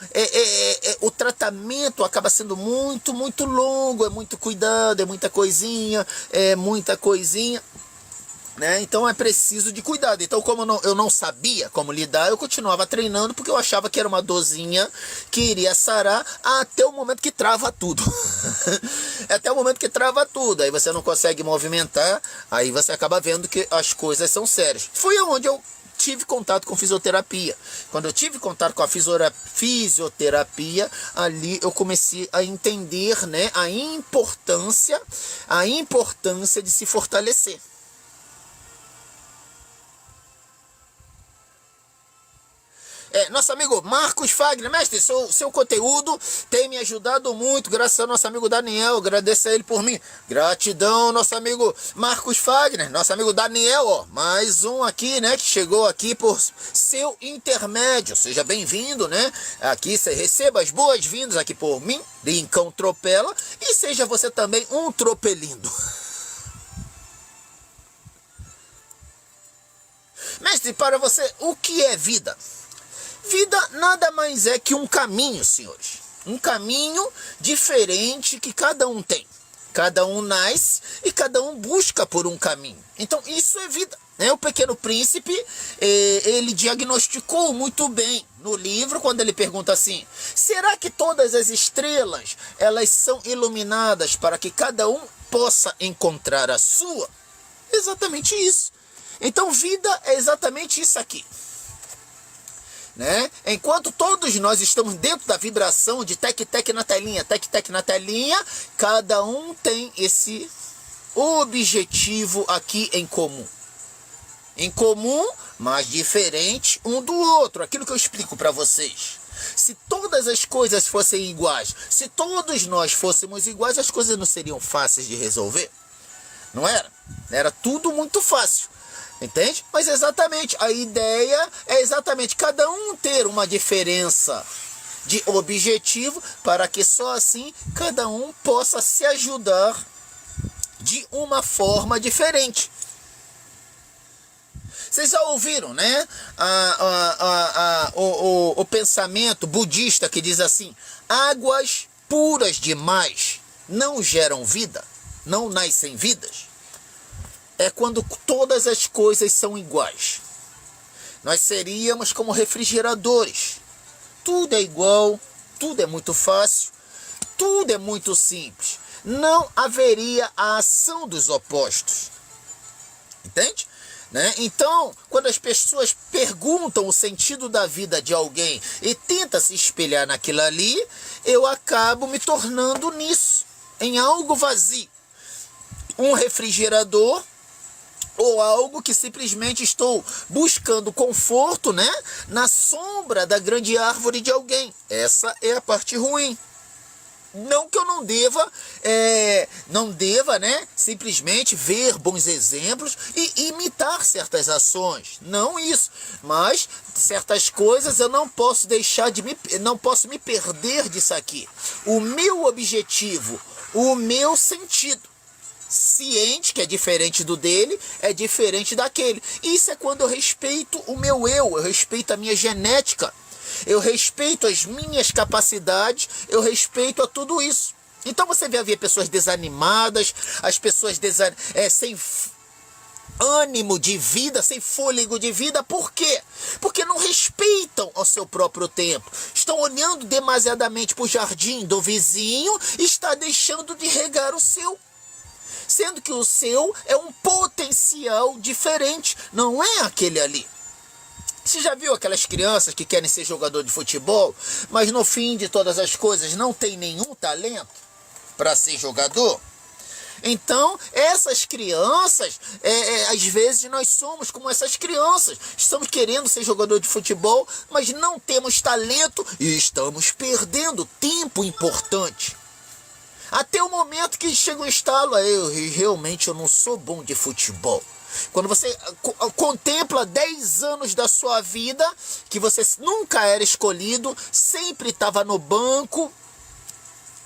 o tratamento acaba sendo muito, muito longo, é muito cuidado, é muita coisinha, né? Então é preciso de cuidado. Então, como eu não sabia como lidar, eu continuava treinando, porque eu achava que era uma dorzinha que iria sarar até o momento que trava tudo. Aí você não consegue movimentar, aí você acaba vendo que as coisas são sérias. Foi onde eu tive contato com fisioterapia. Quando eu tive contato com a fisioterapia, ali eu comecei a entender, né, a importância de se fortalecer. Nosso amigo Marcos Fagner, mestre, seu conteúdo tem me ajudado muito, graças ao nosso amigo Daniel, agradeço a ele por mim. Gratidão, nosso amigo Marcos Fagner, nosso amigo Daniel, ó, mais um aqui, né, que chegou aqui por seu intermédio. Seja bem-vindo, né, aqui você receba as boas-vindas aqui por mim, Rincão Tropela, e seja você também um tropelindo. Mestre, para você, o que é vida? Vida nada mais é que um caminho, senhores. Um caminho diferente que cada um tem. Cada um nasce e cada um busca por um caminho. Então isso é vida. O Pequeno Príncipe, ele diagnosticou muito bem no livro, quando ele pergunta assim: será que todas as estrelas, elas são iluminadas para que cada um possa encontrar a sua? Exatamente isso. Então vida é exatamente isso aqui. Né? Enquanto todos nós estamos dentro da vibração de tec-tec na telinha, cada um tem esse objetivo aqui em comum. em comum, mas diferente um do outro. Aquilo que eu explico para vocês. Se todas as coisas fossem iguais, se todos nós fôssemos iguais, as coisas não seriam fáceis de resolver? Não era? Era tudo muito fácil. Entende? Mas exatamente, a ideia é exatamente cada um ter uma diferença de objetivo para que só assim cada um possa se ajudar de uma forma diferente. Vocês já ouviram, né? O pensamento budista que diz assim: águas puras demais não geram vida, não nascem vidas. É quando todas as coisas são iguais. Nós seríamos como refrigeradores. Tudo é igual, tudo é muito fácil, tudo é muito simples. Não haveria a ação dos opostos. Entende? Né? Então, quando as pessoas perguntam o sentido da vida de alguém e tentam se espelhar naquilo ali, eu acabo me tornando nisso, em algo vazio. Um refrigerador ou algo que simplesmente estou buscando conforto, né, na sombra da grande árvore de alguém. Essa é a parte ruim. Não que eu não deva, né, simplesmente ver bons exemplos e imitar certas ações. Não isso. Mas certas coisas eu não posso não posso me perder disso aqui. O meu objetivo, o meu sentido, ciente que é diferente do dele, é diferente daquele. Isso é quando eu respeito o meu eu respeito a minha genética, eu respeito as minhas capacidades, eu respeito a tudo isso. Então você vê haver pessoas desanimadas, as pessoas sem ânimo de vida, sem fôlego de vida. Por quê? Porque não respeitam o seu próprio tempo. Estão olhando demasiadamente para o jardim do vizinho e está deixando de regar o seu. Sendo que o seu é um potencial diferente, não é aquele ali. Você já viu aquelas crianças que querem ser jogador de futebol, mas no fim de todas as coisas não tem nenhum talento para ser jogador? Então, essas crianças, às vezes nós somos como essas crianças. Estamos querendo ser jogador de futebol, mas não temos talento e estamos perdendo tempo importante. Até o momento que chega um estalo, realmente eu não sou bom de futebol. Quando você contempla 10 anos da sua vida, que você nunca era escolhido, sempre estava no banco,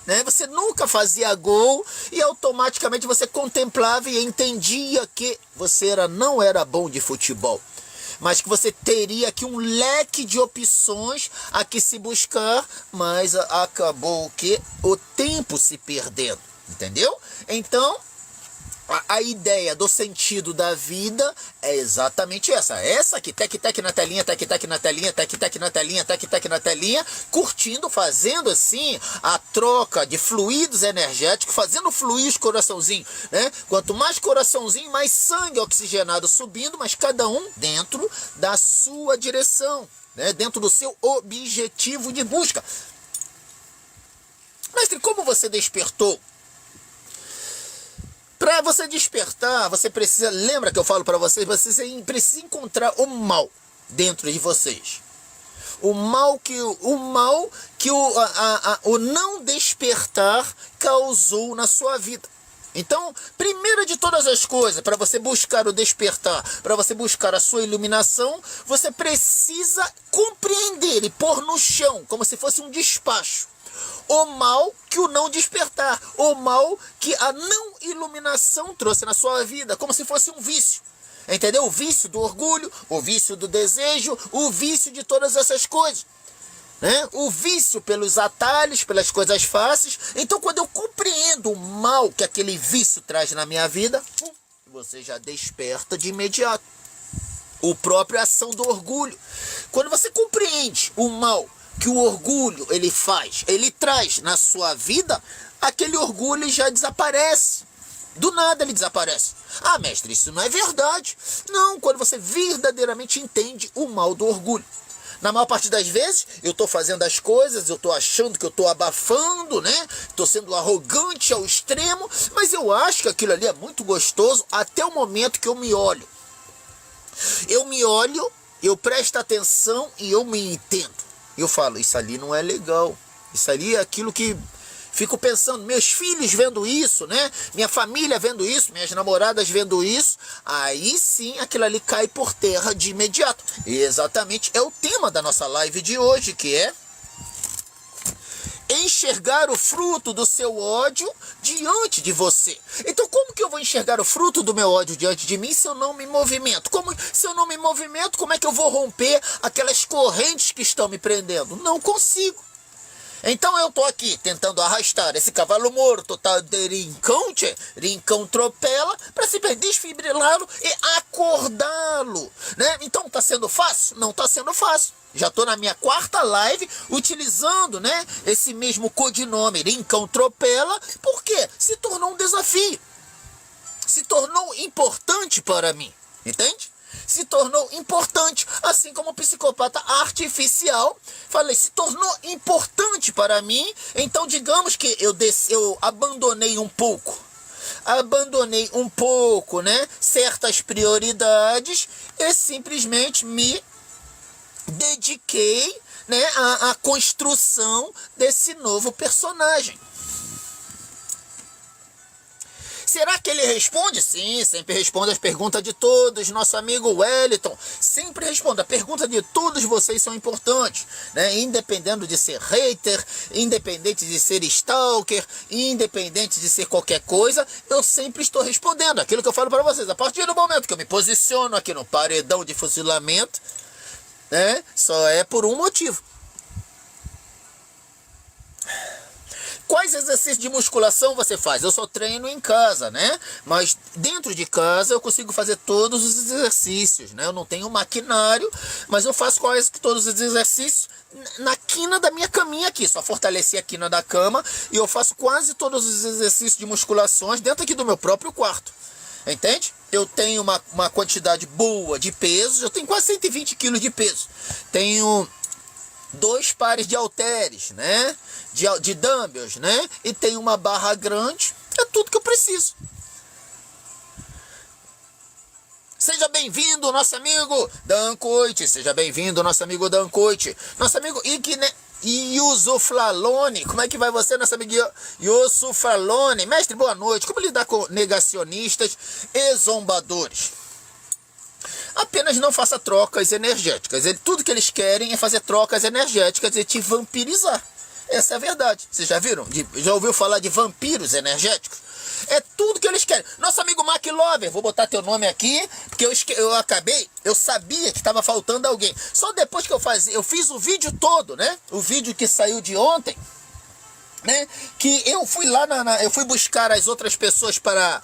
né? Você nunca fazia gol e automaticamente você contemplava e entendia que você não era bom de futebol. Mas que você teria aqui um leque de opções a que se buscar, mas acabou o tempo se perdendo, entendeu? Então, a ideia do sentido da vida é exatamente essa. Essa aqui, tec-tec na telinha, tec-tec na telinha, tec-tec na telinha, tec-tec na telinha, curtindo, fazendo assim a troca de fluidos energéticos, fazendo fluir os coraçãozinhos, né? Quanto mais coraçãozinho, mais sangue oxigenado subindo, mas cada um dentro da sua direção, né? Dentro do seu objetivo de busca. Mestre, como você despertou? Para você despertar, você precisa, lembra que eu falo para vocês, você precisa encontrar o mal dentro de vocês. O mal que o não despertar causou na sua vida. Então, primeira de todas as coisas, para você buscar o despertar, para você buscar a sua iluminação, você precisa compreender e pôr no chão, como se fosse um despacho, o mal que o não despertar, o mal que a não iluminação trouxe na sua vida, como se fosse um vício. Entendeu? O vício do orgulho, o vício do desejo, o vício de todas essas coisas, né? O vício pelos atalhos, pelas coisas fáceis. Então, quando eu compreendo o mal que aquele vício traz na minha vida, você já desperta de imediato. O próprio ação do orgulho. Quando você compreende o mal que o orgulho ele traz na sua vida, aquele orgulho já desaparece. Do nada ele desaparece. Ah, mestre, isso não é verdade. Não, quando você verdadeiramente entende o mal do orgulho. Na maior parte das vezes, eu estou fazendo as coisas, eu estou achando que eu estou abafando, né? Estou sendo arrogante ao extremo, mas eu acho que aquilo ali é muito gostoso até o momento que eu me olho. Eu me olho, eu presto atenção e eu me entendo. Eu falo, isso ali não é legal. Isso ali é aquilo que fico pensando, meus filhos vendo isso, né? Minha família vendo isso, minhas namoradas vendo isso, aí sim aquilo ali cai por terra de imediato. E exatamente é o tema da nossa live de hoje, que é enxergar o fruto do seu ódio diante de você. Então como que eu vou enxergar o fruto do meu ódio diante de mim se eu não me movimento? Se eu não me movimento, como é que eu vou romper aquelas correntes que estão me prendendo? Não consigo. Então eu tô aqui tentando arrastar esse cavalo morto, tá, de rincão tropela, para se desfibrilá-lo e acordá-lo, né? Então tá sendo fácil? Não tá sendo fácil. Já tô na minha 4ª live utilizando, né, esse mesmo codinome, rincão tropela, porque se tornou um desafio. Se tornou importante para mim, entende? Se tornou importante, assim como o psicopata artificial, falei, se tornou importante para mim, então digamos que eu abandonei um pouco, né, certas prioridades e simplesmente me dediquei, né, à construção desse novo personagem. Será que ele responde? Sim, sempre responde as perguntas de todos. Nosso amigo Wellington sempre responde. A pergunta de todos vocês são importantes, né? Independendo de ser hater, independente de ser stalker, independente de ser qualquer coisa, eu sempre estou respondendo aquilo que eu falo para vocês. A partir do momento que eu me posiciono aqui no paredão de fuzilamento, né, só é por um motivo. Quais exercícios de musculação você faz? Eu só treino em casa, né? Mas dentro de casa eu consigo fazer todos os exercícios, né? Eu não tenho maquinário, mas eu faço quase todos os exercícios na quina da minha caminha aqui. Só fortaleci a quina da cama e eu faço quase todos os exercícios de musculações dentro aqui do meu próprio quarto. Entende? Eu tenho uma quantidade boa de pesos, eu tenho quase 120 quilos de peso. Tenho 2 pares de halteres, né? De dumbbells, né? E tem uma barra grande. É tudo que eu preciso. Seja bem-vindo, nosso amigo Dan Coit. Seja bem-vindo, nosso amigo Dan Coit. Nosso amigo Yusuflalone. Como é que vai você, nosso amigo Yusuflalone? Mestre, boa noite. Como lidar com negacionistas e zombadores? Apenas não faça trocas energéticas. Tudo que eles querem é fazer trocas energéticas e te vampirizar. Essa é a verdade. Vocês já viram? Já ouviu falar de vampiros energéticos? É tudo que eles querem. Nosso amigo Mac Lover, vou botar teu nome aqui, porque eu sabia que estava faltando alguém. Só depois que eu fiz o vídeo todo, né? O vídeo que saiu de ontem, né? Que eu fui lá eu fui buscar as outras pessoas para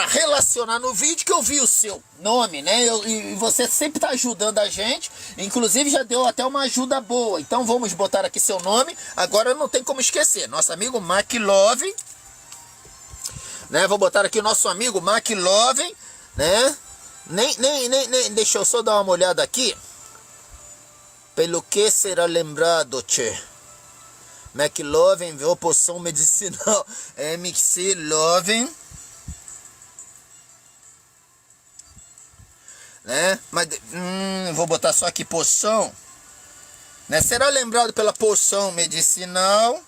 relacionar no vídeo, que eu vi o seu nome, né? E você sempre tá ajudando a gente, inclusive já deu até uma ajuda boa. Então vamos botar aqui seu nome. Agora não tem como esquecer, nosso amigo Mac Love, né? Vou botar aqui o nosso amigo Mac Love, né? Nem deixa eu só dar uma olhada aqui. Pelo que será lembrado, tchê? McLovin enviou poção medicinal. MC Lovin, né? Mas vou botar só aqui poção, né? Será lembrado pela poção medicinal.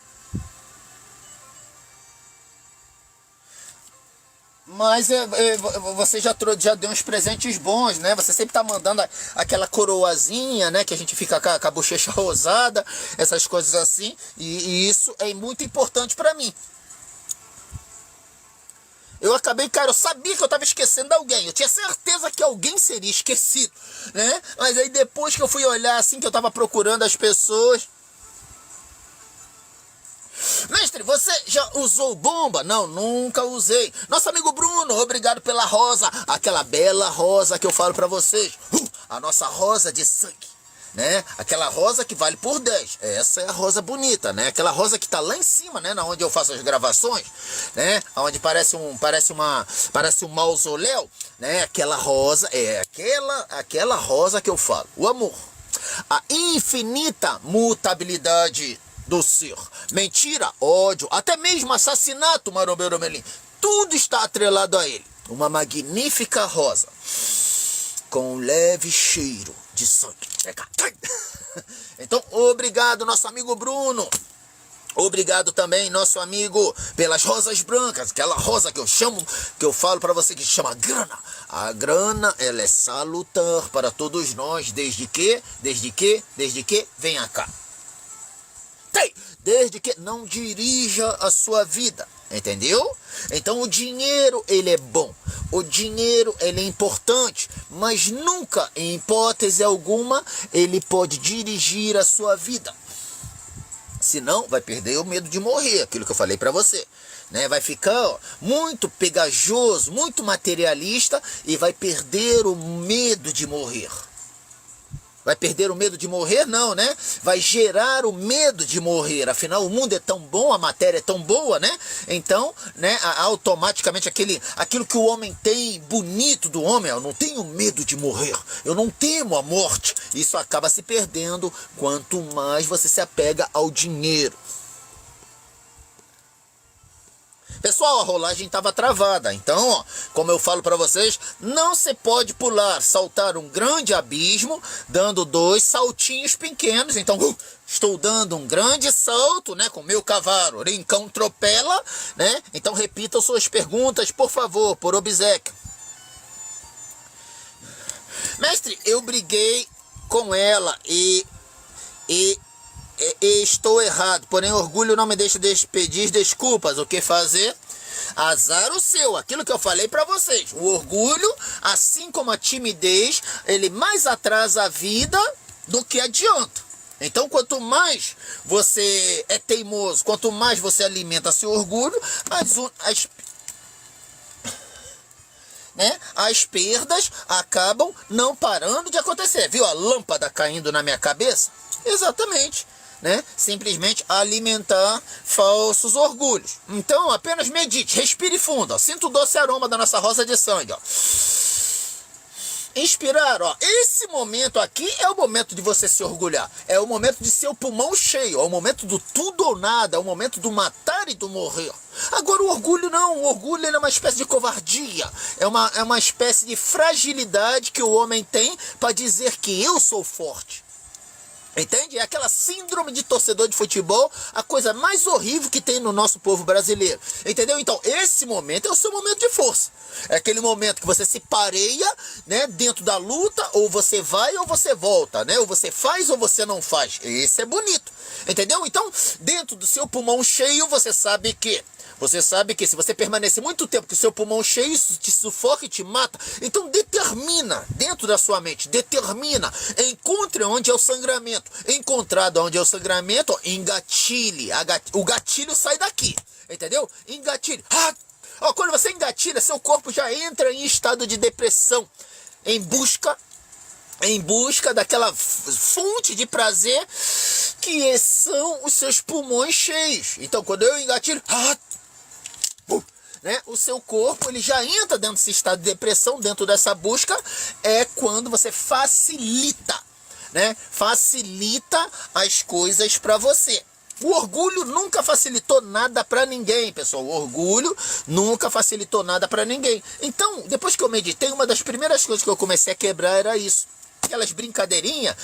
Mas você já deu uns presentes bons, né? Você sempre tá mandando aquela coroazinha, né? Que a gente fica com a bochecha rosada, essas coisas assim. E isso é muito importante pra mim. Eu sabia que eu tava esquecendo alguém. Eu tinha certeza que alguém seria esquecido, né? Mas aí depois que eu fui olhar assim, que eu tava procurando as pessoas... Mestre, você já usou bomba? Não, nunca usei. Nosso amigo Bruno, obrigado pela rosa. Aquela bela rosa que eu falo pra vocês. A nossa rosa de sangue, né? Aquela rosa que vale por 10. Essa é a rosa bonita, né? Aquela rosa que tá lá em cima, né? Na onde eu faço as gravações, né? Onde parece um mausoléu, né? Aquela rosa é aquela rosa que eu falo. O amor. A infinita mutabilidade do ser. Mentira, ódio, até mesmo assassinato, Marombeiro Melim. Tudo está atrelado a ele. uma magnífica rosa, com um leve cheiro de sangue. Então, obrigado, nosso amigo Bruno. Obrigado também, nosso amigo, pelas rosas brancas, aquela rosa que eu chamo, que eu falo para você, que se chama grana. A grana, ela é salutar para todos nós, desde que, venha cá. Desde que não dirija a sua vida, entendeu? Então o dinheiro, ele é bom, o dinheiro, ele é importante, mas nunca, em hipótese alguma, ele pode dirigir a sua vida. Senão, vai perder o medo de morrer, aquilo que eu falei para você. Né? Vai ficar muito pegajoso, muito materialista e vai perder o medo de morrer. Vai perder o medo de morrer? Não, né? Vai gerar o medo de morrer. Afinal, o mundo é tão bom, a matéria é tão boa, né? Então, né, automaticamente aquilo que o homem tem bonito do homem, eu não tenho medo de morrer, eu não temo a morte. Isso acaba se perdendo quanto mais você se apega ao dinheiro. Pessoal, a rolagem estava travada, então, ó, como eu falo para vocês, não se pode pular, saltar um grande abismo, dando 2 saltinhos pequenos. Então, estou dando um grande salto, né, com meu cavalo, rincão tropela, né? Então, repitam suas perguntas, por favor, por obséquio. Mestre, eu briguei com ela e estou errado, porém orgulho não me deixa pedir desculpas. O que fazer? Azar o seu, aquilo que eu falei para vocês. O orgulho, assim como a timidez, ele mais atrasa a vida do que adianta. Então, quanto mais você é teimoso, quanto mais você alimenta seu orgulho, as perdas acabam não parando de acontecer. Viu a lâmpada caindo na minha cabeça? Exatamente. Né? Simplesmente alimentar falsos orgulhos. Então, apenas medite, respire fundo, ó. Sinta o doce aroma da nossa rosa de sangue, ó. Inspirar, ó. Esse momento aqui é o momento de você se orgulhar. É o momento de seu pulmão cheio. É o momento do tudo ou nada. É o momento do matar e do morrer. Agora o orgulho não. O orgulho é uma espécie de covardia. É uma espécie de fragilidade que o homem tem para dizer que eu sou forte. Entende? É aquela síndrome de torcedor de futebol, a coisa mais horrível que tem no nosso povo brasileiro. Entendeu? Então, esse momento é o seu momento de força. É aquele momento que você se pareia, né, dentro da luta, ou você vai ou você volta, né? Ou você faz ou você não faz. Esse é bonito. Entendeu? Então, dentro do seu pulmão cheio, você sabe que se você permanecer muito tempo com o seu pulmão cheio, isso te sufoca e te mata. Então determina, dentro da sua mente, determina, encontre onde é o sangramento. Encontrado onde é o sangramento, ó, engatilhe. O gatilho sai daqui, entendeu? Engatilhe. Ó, quando você engatilha, seu corpo já entra em estado de depressão, em busca daquela fonte de prazer que são os seus pulmões cheios. Então, quando eu engatilho, né, o seu corpo ele já entra dentro desse estado de depressão, dentro dessa busca, é quando você facilita, né? Facilita as coisas para você. O orgulho nunca facilitou nada para ninguém, pessoal. O orgulho nunca facilitou nada para ninguém. Então, depois que eu meditei, uma das primeiras coisas que eu comecei a quebrar era isso. Aquelas brincadeirinhas,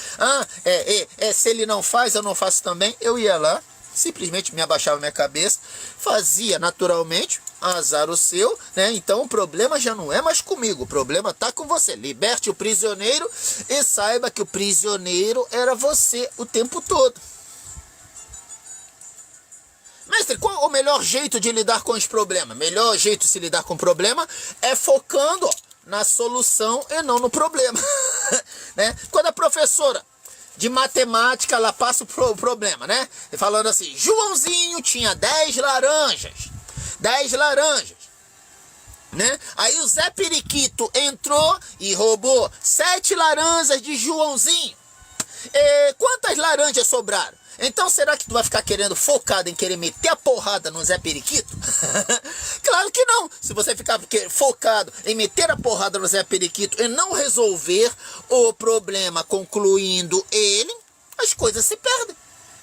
se ele não faz, eu não faço também. Eu ia lá, simplesmente me abaixava minha cabeça, fazia naturalmente, azar o seu, né? Então o problema já não é mais comigo, o problema está com você. Liberte o prisioneiro e saiba que o prisioneiro era você o tempo todo. Mestre, qual o melhor jeito de lidar com os problemas? Melhor jeito de se lidar com o problema é focando, ó, na solução e não no problema. Né? Quando a professora de matemática ela passa o problema, né? Falando assim, Joãozinho tinha 10 laranjas. 10 laranjas. Né? Aí o Zé Periquito entrou e roubou 7 laranjas de Joãozinho. Quantas laranjas sobraram? Então será que tu vai ficar focado em querer meter a porrada no Zé Periquito? Claro que não. Se você ficar focado em meter a porrada no Zé Periquito e não resolver o problema concluindo ele, as coisas se perdem.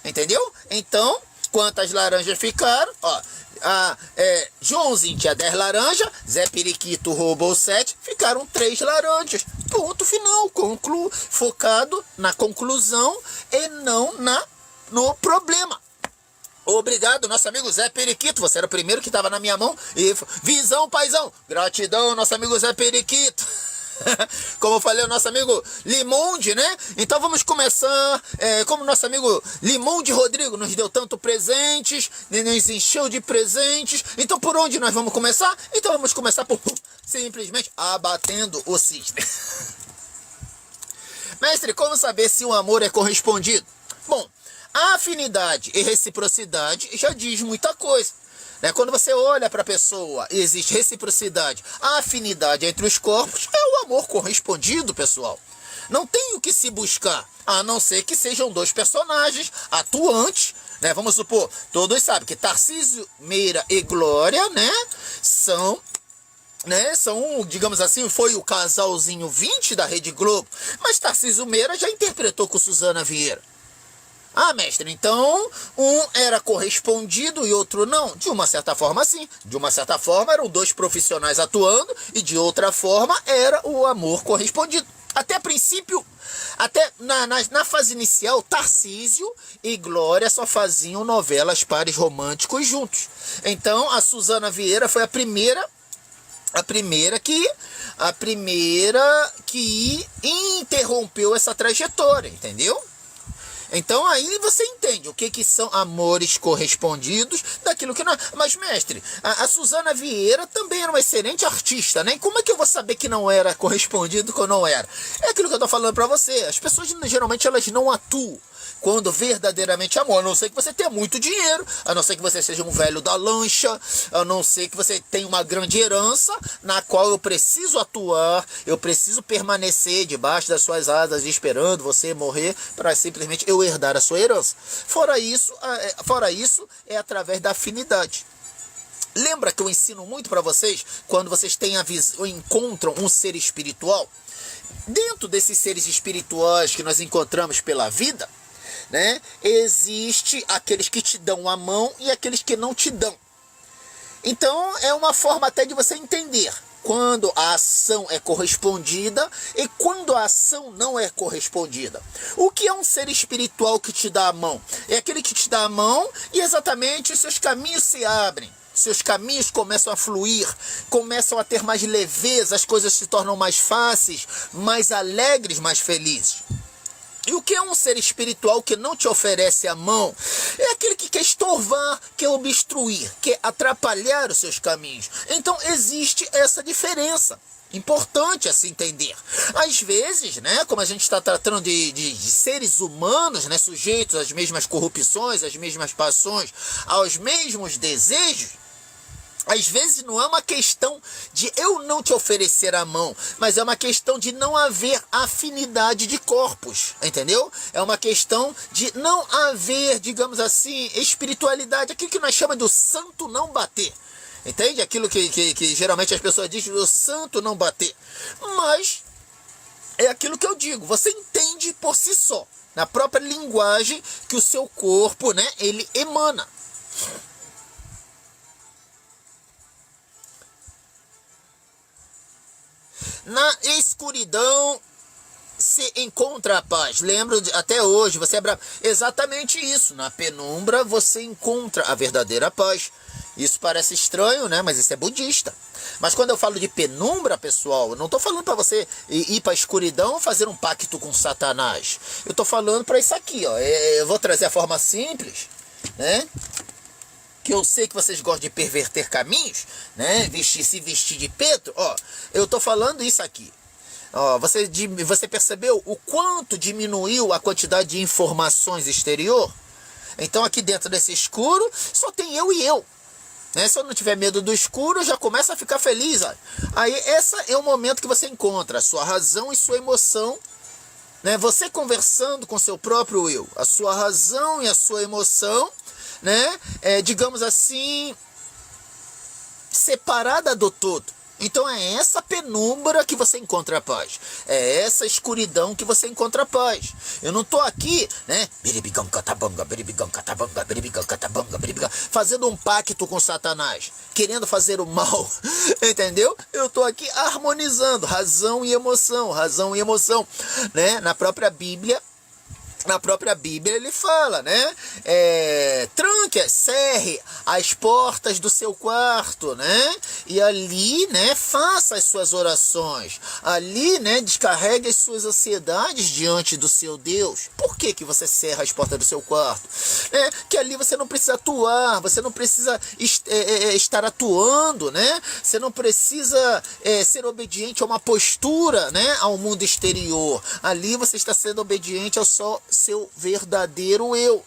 Entendeu? Então, quantas laranjas ficaram? Ó, Joãozinho tinha 10 laranjas, Zé Periquito roubou 7, ficaram 3 laranjas. Ponto final, focado na conclusão e não no problema. Obrigado, nosso amigo Zé Periquito, você era o primeiro que estava na minha mão. E visão, paizão, gratidão, nosso amigo Zé Periquito. Como eu falei, o nosso amigo Limonde, né? Então vamos começar, como nosso amigo Limonde Rodrigo nos deu tanto presentes, nos encheu de presentes. Então por onde nós vamos começar? Então vamos começar por simplesmente abatendo o cisne. Mestre, como saber se o amor é correspondido? Bom, a afinidade e reciprocidade já diz muita coisa. Quando você olha para a pessoa e existe reciprocidade, a afinidade entre os corpos, é o amor correspondido, pessoal. Não tem o que se buscar, a não ser que sejam dois personagens atuantes, né? Vamos supor, todos sabem que Tarcísio Meira e Glória, são, digamos assim, foi o casalzinho 20 da Rede Globo, mas Tarcísio Meira já interpretou com Suzana Vieira. Ah, mestre, então um era correspondido e outro não? De uma certa forma, sim. De uma certa forma, eram dois profissionais atuando e de outra forma, era o amor correspondido. Até a princípio, até na fase inicial, Tarcísio e Glória só faziam novelas pares românticos juntos. Então, a Suzana Vieira foi a primeira que interrompeu essa trajetória, entendeu? Então aí você entende o que são amores correspondidos daquilo que não é. Mas, mestre, a Suzana Vieira também era uma excelente artista, né? E como é que eu vou saber que não era correspondido ou não era? É aquilo que eu tô falando pra você. As pessoas, geralmente, elas não atuam quando verdadeiramente amor, a não ser que você tenha muito dinheiro, a não ser que você seja um velho da lancha, a não ser que você tenha uma grande herança, na qual eu preciso atuar, eu preciso permanecer debaixo das suas asas, esperando você morrer, para simplesmente eu herdar a sua herança. Fora isso, é através da afinidade. Lembra que eu ensino muito para vocês, quando vocês têm encontram um ser espiritual? Dentro desses seres espirituais que nós encontramos pela vida, existe aqueles que te dão a mão e aqueles que não te dão. Então é uma forma até de você entender quando a ação é correspondida e quando a ação não é correspondida. O que é um ser espiritual que te dá a mão? É aquele que te dá a mão e exatamente os seus caminhos se abrem. Seus caminhos começam a fluir, começam a ter mais leveza, as coisas se tornam mais fáceis, mais alegres, mais felizes. E o que é um ser espiritual que não te oferece a mão? É aquele que quer estorvar, quer obstruir, quer atrapalhar os seus caminhos. Então existe essa diferença. Importante a se entender. Às vezes, como a gente está tratando de seres humanos, sujeitos às mesmas corrupções, às mesmas paixões, aos mesmos desejos, às vezes não é uma questão de eu não te oferecer a mão, mas é uma questão de não haver afinidade de corpos, entendeu? É uma questão de não haver, digamos assim, espiritualidade, aquilo que nós chamamos do santo não bater. Entende? Aquilo que geralmente as pessoas dizem, o santo não bater. Mas é aquilo que eu digo, você entende por si só, na própria linguagem que o seu corpo, ele emana. Na escuridão se encontra a paz. Lembro até hoje, você é bravo. Exatamente isso. Na penumbra você encontra a verdadeira paz. Isso parece estranho, mas isso é budista. Mas quando eu falo de penumbra, pessoal, eu não estou falando para você ir para a escuridão fazer um pacto com Satanás. Eu estou falando para isso aqui, ó. Eu vou trazer a forma simples, que eu sei que vocês gostam de perverter caminhos, se vestir de Pedro, ó, eu tô falando isso aqui. Ó, você percebeu o quanto diminuiu a quantidade de informações exterior? Então aqui dentro desse escuro só tem eu e eu. Se eu não tiver medo do escuro, eu já começo a ficar feliz. Ó. Aí esse é o momento que você encontra a sua razão e sua emoção, você conversando com seu próprio eu, a sua razão e a sua emoção, digamos assim, separada do todo. Então é essa penumbra que você encontra a paz. É essa escuridão que você encontra a paz. Eu não tô aqui, né, fazendo um pacto com Satanás, querendo fazer o mal, entendeu? Eu tô aqui harmonizando razão e emoção, né? Na própria Bíblia ele fala, né? Tranque, cerre as portas do seu quarto, né? E ali, né, faça as suas orações. Ali, né, descarregue as suas ansiedades diante do seu Deus. Por que que você cerra as portas do seu quarto? Que ali você não precisa atuar, você não precisa estar atuando, né? Você não precisa ser obediente a uma postura, né, ao mundo exterior. Ali você está sendo obediente ao seu verdadeiro eu.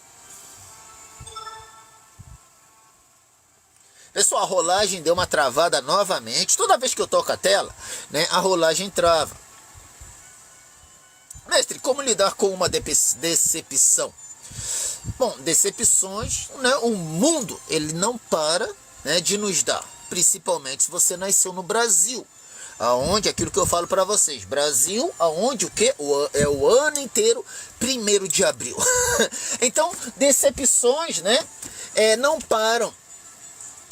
Pessoal, a rolagem deu uma travada novamente. Toda vez que eu toco a tela, né, a rolagem trava. Mestre, como lidar com uma decepção? Bom, decepções, né, o mundo, ele não para, né, de nos dar. Principalmente se você nasceu no Brasil. Aonde, aquilo que eu falo para vocês, Brasil, aonde o que? É o ano inteiro, 1º de abril. Então, decepções, né, não param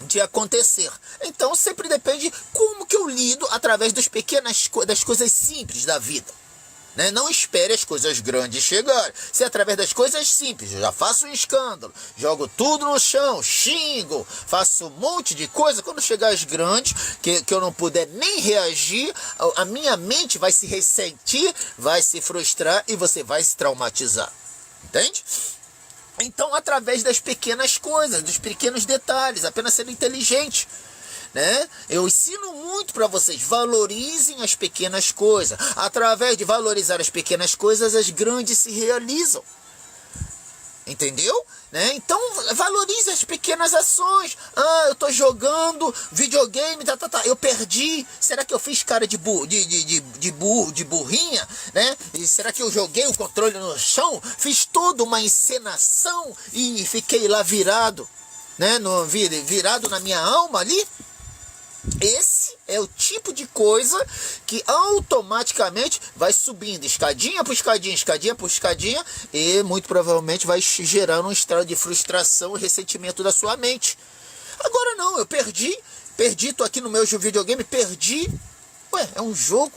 de acontecer. Então, sempre depende como que eu lido através das coisas simples da vida. Né? Não espere as coisas grandes chegarem. Se é através das coisas simples, eu já faço um escândalo, jogo tudo no chão, xingo, faço um monte de coisa. Quando chegar as grandes, que eu não puder nem reagir, a minha mente vai se ressentir, vai se frustrar e você vai se traumatizar. Entende? Então, através das pequenas coisas, dos pequenos detalhes, apenas sendo inteligente. Né? Eu ensino muito para vocês, valorizem as pequenas coisas. Através de valorizar as pequenas coisas, as grandes se realizam. Entendeu? Né? Então, valorize as pequenas ações. Eu tô jogando videogame, eu perdi. Será que eu fiz cara de burrinha? Né? E será que eu joguei o controle no chão? Fiz toda uma encenação e fiquei lá virado, né? Virado na minha alma ali? Esse é o tipo de coisa que automaticamente vai subindo, escadinha por escadinha, escadinha por escadinha, e muito provavelmente vai gerar um estado de frustração e ressentimento da sua mente. Agora não, eu perdi, tô aqui no meu videogame, perdi. Ué, é um jogo,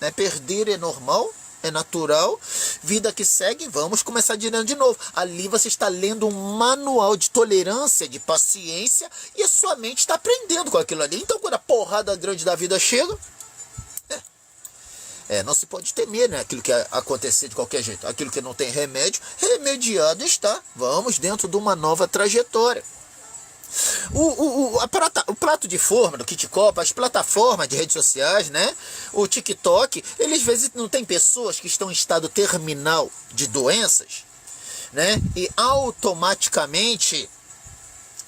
né? Perder é normal, é natural, vida que segue, vamos começar de novo. Ali você está lendo um manual de tolerância, de paciência, e a sua mente está aprendendo com aquilo ali. Então, quando a porrada grande da vida chega, não se pode temer, né, aquilo que acontecer de qualquer jeito. Aquilo que não tem remédio, remediado está. Vamos dentro de uma nova trajetória. O prato de forma do Kit Copa, as plataformas de redes sociais, né? O TikTok, eles às vezes não tem pessoas que estão em estado terminal de doenças, né? E automaticamente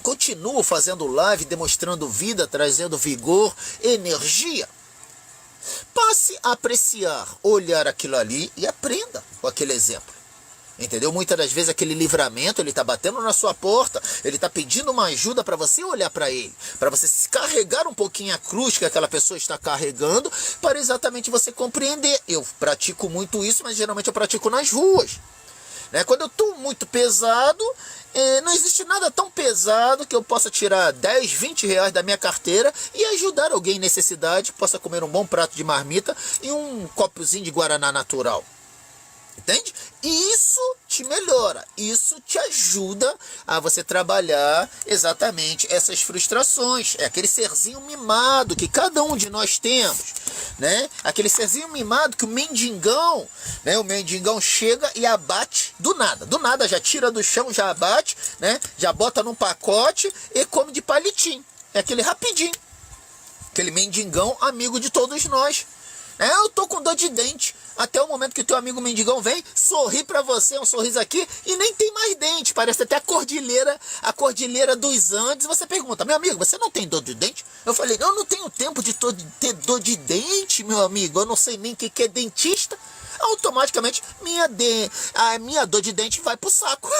continuam fazendo live, demonstrando vida, trazendo vigor, energia. Passe a apreciar, olhar aquilo ali e aprenda com aquele exemplo. Entendeu? Muitas das vezes aquele livramento, ele está batendo na sua porta, ele está pedindo uma ajuda para você olhar para ele, para você se carregar um pouquinho a cruz que aquela pessoa está carregando, para exatamente você compreender. Eu pratico muito isso, mas geralmente eu pratico nas ruas. Né? Quando eu estou muito pesado, não existe nada tão pesado que eu possa tirar 10, 20 reais da minha carteira e ajudar alguém em necessidade, que possa comer um bom prato de marmita e um copozinho de guaraná natural. Entende? E isso te melhora, isso te ajuda a você trabalhar exatamente essas frustrações. É aquele serzinho mimado que cada um de nós temos, né? Aquele serzinho mimado que o mendigão, né? O mendigão chega e abate do nada já tira do chão, já abate, né? Já bota num pacote e come de palitinho. É aquele rapidinho, aquele mendigão amigo de todos nós. Eu tô com dor de dente. Até o momento que o teu amigo mendigão vem, sorri pra você, um sorriso aqui, e nem tem mais dente. Parece até a cordilheira dos Andes. Você pergunta, meu amigo, você não tem dor de dente? Eu falei, eu não tenho tempo de ter dor de dente, meu amigo. Eu não sei nem o que é dentista. Automaticamente, a minha dor de dente vai pro saco.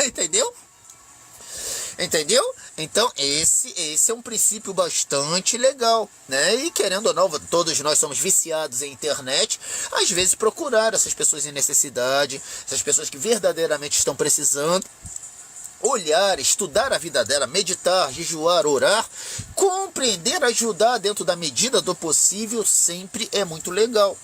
Entendeu? Então, esse é um princípio bastante legal, né? E querendo ou não, todos nós somos viciados em internet, às vezes procurar essas pessoas em necessidade, essas pessoas que verdadeiramente estão precisando, olhar, estudar a vida dela, meditar, jejuar, orar, compreender, ajudar dentro da medida do possível, sempre é muito legal.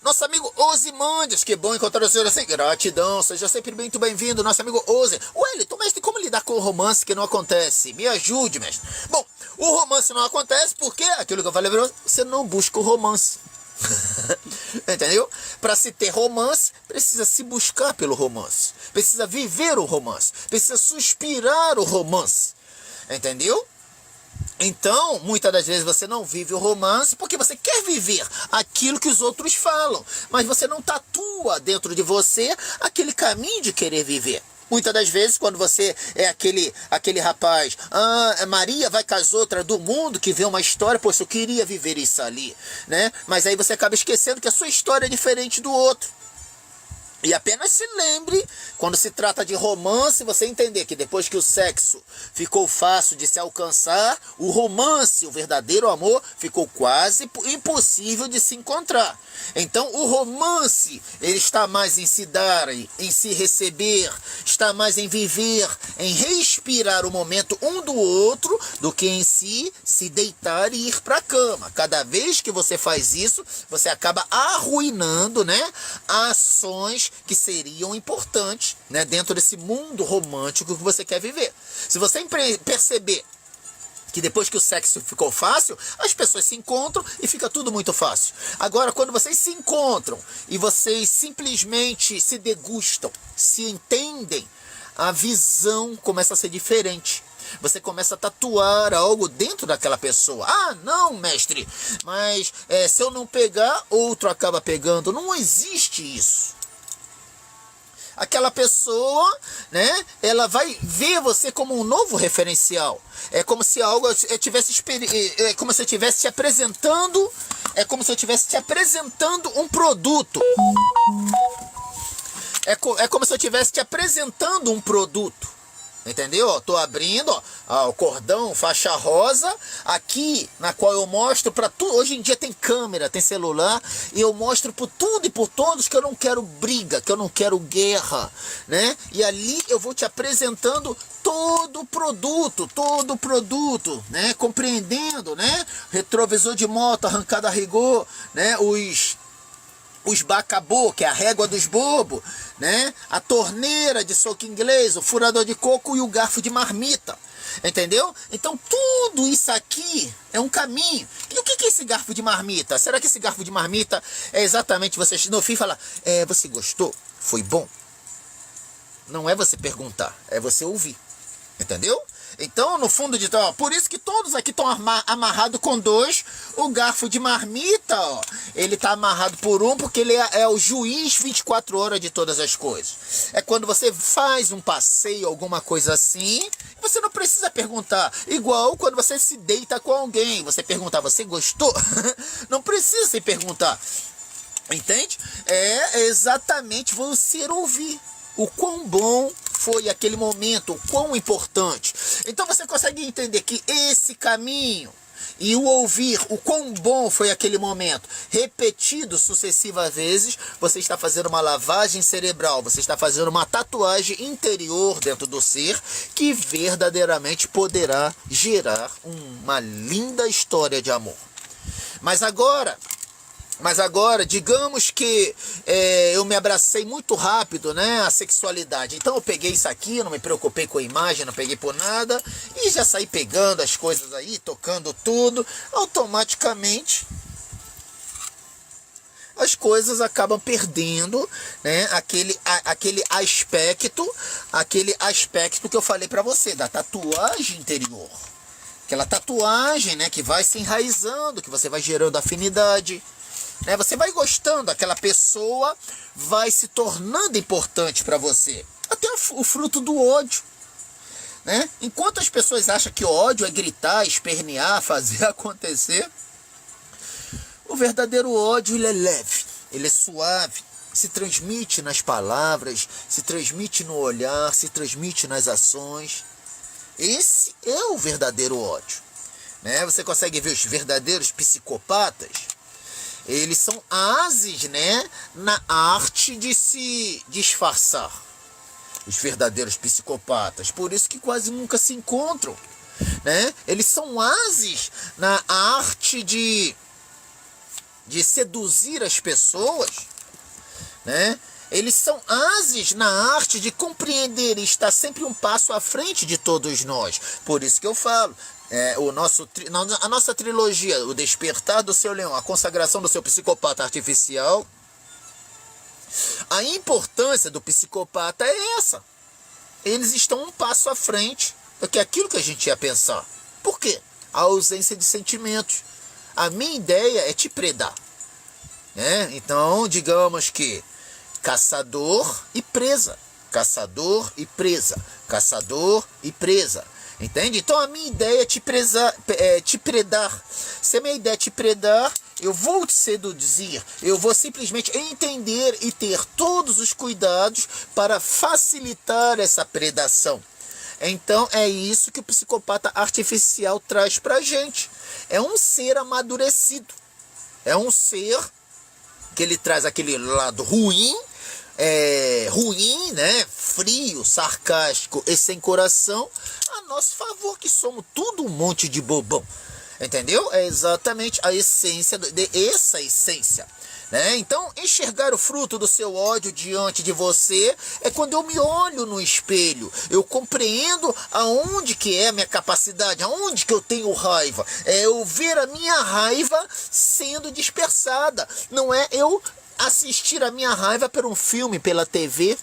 Nosso amigo Osimandias, que bom encontrar o senhor assim. Gratidão, seja sempre muito bem-vindo, nosso amigo Osi. Wellington, mestre, como lidar com o romance que não acontece? Me ajude, mestre. Bom, o romance não acontece porque, aquilo que eu falei pra você não busca o romance. Entendeu? Para se ter romance, precisa se buscar pelo romance. Precisa viver o romance. Precisa suspirar o romance. Entendeu? Então, muitas das vezes você não vive o romance porque você quer viver aquilo que os outros falam, mas você não tatua dentro de você aquele caminho de querer viver. Muitas das vezes, quando você é aquele rapaz, Maria vai com as outras do mundo, que vê uma história, poxa, eu queria viver isso ali, né? Mas aí você acaba esquecendo que a sua história é diferente do outro. E apenas se lembre, quando se trata de romance, você entender que depois que o sexo ficou fácil de se alcançar, o romance, o verdadeiro amor, ficou quase impossível de se encontrar. Então o romance, ele está mais em se dar, em se receber, está mais em viver, em respirar o momento um do outro, do que em si se deitar e ir para a cama. Cada vez que você faz isso, você acaba arruinando, né, ações que seriam importantes, né, dentro desse mundo romântico que você quer viver. Se você perceber que depois que o sexo ficou fácil, as pessoas se encontram e fica tudo muito fácil. Agora, quando vocês se encontram e vocês simplesmente se degustam, se entendem, a visão começa a ser diferente. Você começa a tatuar algo dentro daquela pessoa. Ah, não, mestre, mas se eu não pegar, outro acaba pegando. Não existe isso. Aquela pessoa, né, ela vai ver você como um novo referencial. É como se algo é como se eu estivesse te apresentando, um produto. É como se eu estivesse te apresentando um produto. Entendeu? Tô abrindo, ó, o cordão, faixa rosa, aqui na qual eu mostro para tudo. Hoje em dia tem câmera, tem celular, e eu mostro por tudo e por todos que eu não quero briga, que eu não quero guerra, né? E ali eu vou te apresentando todo o produto, né? Compreendendo, né? Retrovisor de moto arrancado a rigor, né? Os bacabô, que é a régua dos bobos, né? A torneira de soco inglês, o furador de coco e o garfo de marmita. Entendeu? Então tudo isso aqui é um caminho. E o que é esse garfo de marmita? Será que esse garfo de marmita é exatamente você no fim falar, você gostou? Foi bom? Não é você perguntar, é você ouvir. Entendeu? Então, no fundo de tudo, por isso que todos aqui estão amarrados com dois. O garfo de marmita, ó, ele tá amarrado por um, porque ele é o juiz 24 horas de todas as coisas. É quando você faz um passeio, alguma coisa assim, você não precisa perguntar. Igual quando você se deita com alguém, você perguntar, você gostou? Não precisa se perguntar. Entende? É exatamente você ouvir o quão bom foi aquele momento, o quão importante. Então você consegue entender que esse caminho e o ouvir o quão bom foi aquele momento, repetido sucessivas vezes, você está fazendo uma lavagem cerebral, você está fazendo uma tatuagem interior dentro do ser, que verdadeiramente poderá gerar uma linda história de amor. Mas agora, digamos que eu me abracei muito rápido, né, a sexualidade. Então eu peguei isso aqui, não me preocupei com a imagem, não peguei por nada, e já saí pegando as coisas aí, tocando tudo. Automaticamente as coisas acabam perdendo, né, aquele aspecto que eu falei para você, da tatuagem interior. Aquela tatuagem, né, que vai se enraizando, que você vai gerando afinidade. Né, você vai gostando, aquela pessoa vai se tornando importante para você. Até o fruto do ódio. Né? Enquanto as pessoas acham que ódio é gritar, espernear, fazer acontecer, o verdadeiro ódio, ele é leve, ele é suave, se transmite nas palavras, se transmite no olhar, se transmite nas ações. Esse é o verdadeiro ódio, né? Você consegue ver os verdadeiros psicopatas? Eles são ases, né, na arte de se disfarçar. Os verdadeiros psicopatas, por isso que quase nunca se encontram, né? Eles são ases na arte de seduzir as pessoas, né? Eles são ases na arte de compreender e estar sempre um passo à frente de todos nós. Por isso que eu falo, a nossa trilogia, o Despertar do Seu Leão, a consagração do seu psicopata artificial, a importância do psicopata é essa. Eles estão um passo à frente do que aquilo que a gente ia pensar. Por quê? A ausência de sentimentos. A minha ideia é te predar, né? Então, digamos que caçador e presa, caçador e presa, caçador e presa. Entende? Então a minha ideia é te predar. Se a minha ideia é te predar, eu vou te seduzir. Eu vou simplesmente entender e ter todos os cuidados para facilitar essa predação. Então é isso que o psicopata artificial traz pra gente. É um ser amadurecido. É um ser que ele traz aquele lado ruim, né? Frio, sarcástico e sem coração, a nosso favor, que somos tudo um monte de bobão. Entendeu? É exatamente a essência essa essência, né? Então, enxergar o fruto do seu ódio diante de você é quando eu me olho no espelho, eu compreendo aonde que é a minha capacidade, aonde que eu tenho raiva. É eu ver a minha raiva sendo dispersada, não é eu assistir a minha raiva por um filme, pela TV,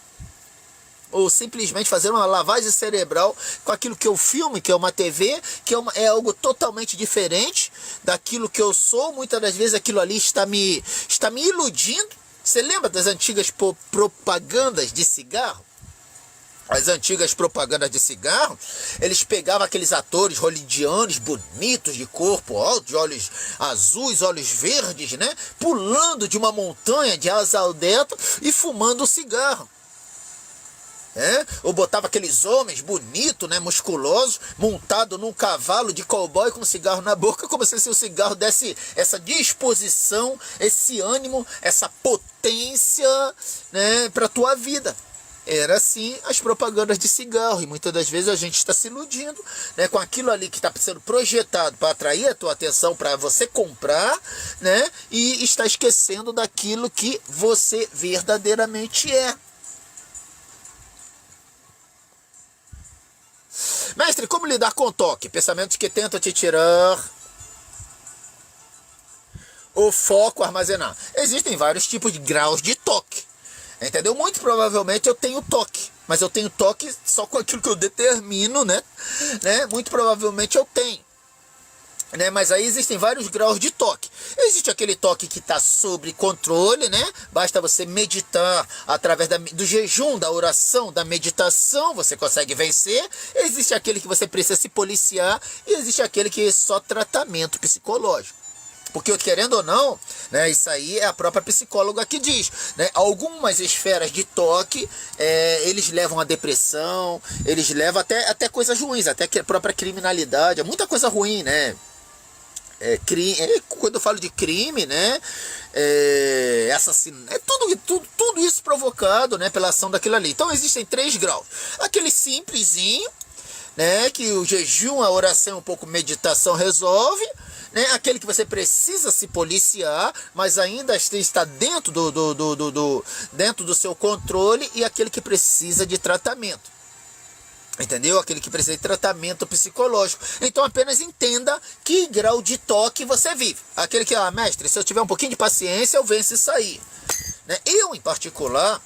ou simplesmente fazer uma lavagem cerebral com aquilo que eu filme, que é uma TV, que é algo totalmente diferente daquilo que eu sou. Muitas das vezes aquilo ali está me iludindo. Você lembra das antigas propagandas de cigarro? As antigas propagandas de cigarro, eles pegavam aqueles atores hollywoodianos bonitos, de corpo alto, de olhos azuis, olhos verdes, né? Pulando de uma montanha de asa ao delta e fumando um cigarro. Ou botava aqueles homens bonitos, né, musculosos, montado num cavalo de cowboy com um cigarro na boca, como se o cigarro desse essa disposição, esse ânimo, essa potência, né, para a tua vida. Era assim as propagandas de cigarro, e muitas das vezes a gente está se iludindo, né, com aquilo ali que está sendo projetado para atrair a tua atenção, para você comprar, né, e está esquecendo daquilo que você verdadeiramente é. Mestre, como lidar com o toque? Pensamentos que tentam te tirar o foco, armazenar. Existem vários tipos de graus de toque. Entendeu? Muito provavelmente eu tenho toque, mas eu tenho toque só com aquilo que eu determino, né? Muito provavelmente eu tenho. Mas aí existem vários graus de toque. Existe aquele toque que está sob controle, né? Basta você meditar através do jejum, da oração, da meditação, você consegue vencer. Existe aquele que você precisa se policiar, e existe aquele que é só tratamento psicológico. Porque, querendo ou não, né, isso aí é a própria psicóloga que diz, né? Algumas esferas de toque, eles levam a depressão, eles levam até coisas ruins, até a própria criminalidade, é muita coisa ruim, né? Quando eu falo de crime, né, assassinato, tudo isso provocado, né, pela ação daquilo ali. Então existem 3 graus. Aquele simplesinho, né, que o jejum, a oração, um pouco meditação resolve, né, aquele que você precisa se policiar, mas ainda está dentro dentro do seu controle, e aquele que precisa de tratamento. Entendeu? Aquele que precisa de tratamento psicológico. Então apenas entenda que grau de toque você vive. Aquele que, mestre, se eu tiver um pouquinho de paciência, eu venço isso aí. Né? Eu, em particular,